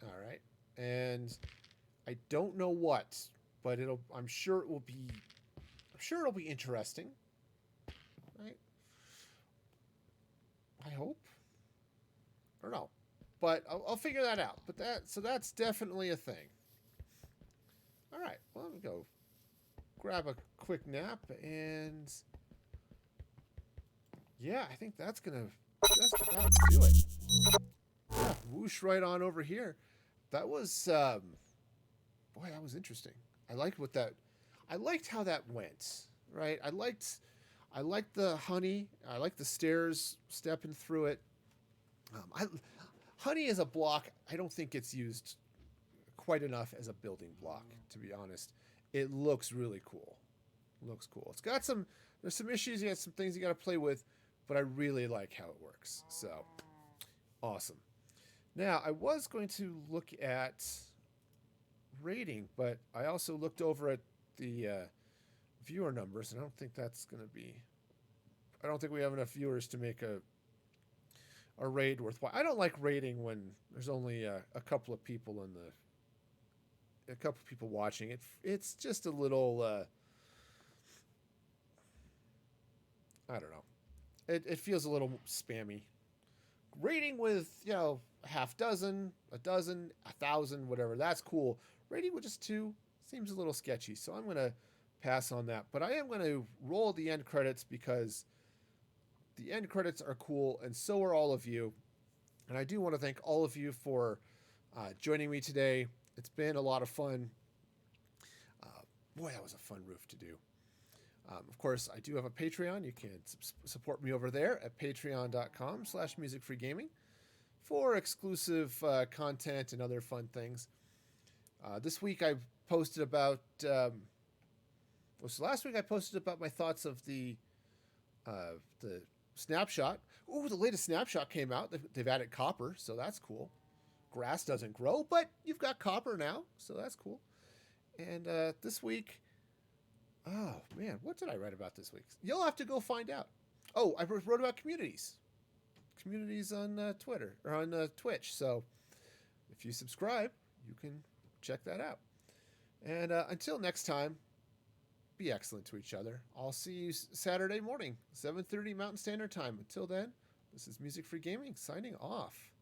All right. And I don't know what, but I'm sure it'll be interesting. Right? I hope. I don't know. But I'll figure that out. But that's definitely a thing. All right. Well, let me go grab a quick nap, and yeah, I think that's gonna just about do it. Yeah, whoosh right on over here. That was boy, that was interesting. I liked how that went. Right. I liked the honey. I liked the stairs stepping through it. Honey as a block, I don't think it's used quite enough as a building block, to be honest. It looks really cool. Looks cool. It's got there's some issues, you got some things you got to play with, but I really like how it works. So, awesome. Now, I was going to look at rating, but I also looked over at the viewer numbers, and I don't think we have enough viewers to make a raid worthwhile. I don't like raiding when there's only a couple of people watching it. It's just a little I don't know. It feels a little spammy. Raiding with a half dozen, a dozen, 1,000, whatever, that's cool. Raiding with just 2 seems a little sketchy, so I'm gonna pass on that. But I am gonna roll the end credits because the end credits are cool, and so are all of you. And I do want to thank all of you for joining me today. It's been a lot of fun. Boy, that was a fun roof to do. Of course, I do have a Patreon. You can support me over there at patreon.com/musicfreegaming for exclusive content and other fun things. This week I posted about... last week I posted about my thoughts of the snapshot. Ooh, the latest snapshot came out. They've added copper, so that's cool. Grass doesn't grow, but you've got copper now, so that's cool. And this week... Oh, man, what did I write about this week? You'll have to go find out. Oh, I wrote about communities. Communities on Twitter, or on Twitch. So if you subscribe, you can check that out. And until next time, be excellent to each other. I'll see you Saturday morning, 7:30 Mountain Standard Time. Until then, this is Music Free Gaming signing off.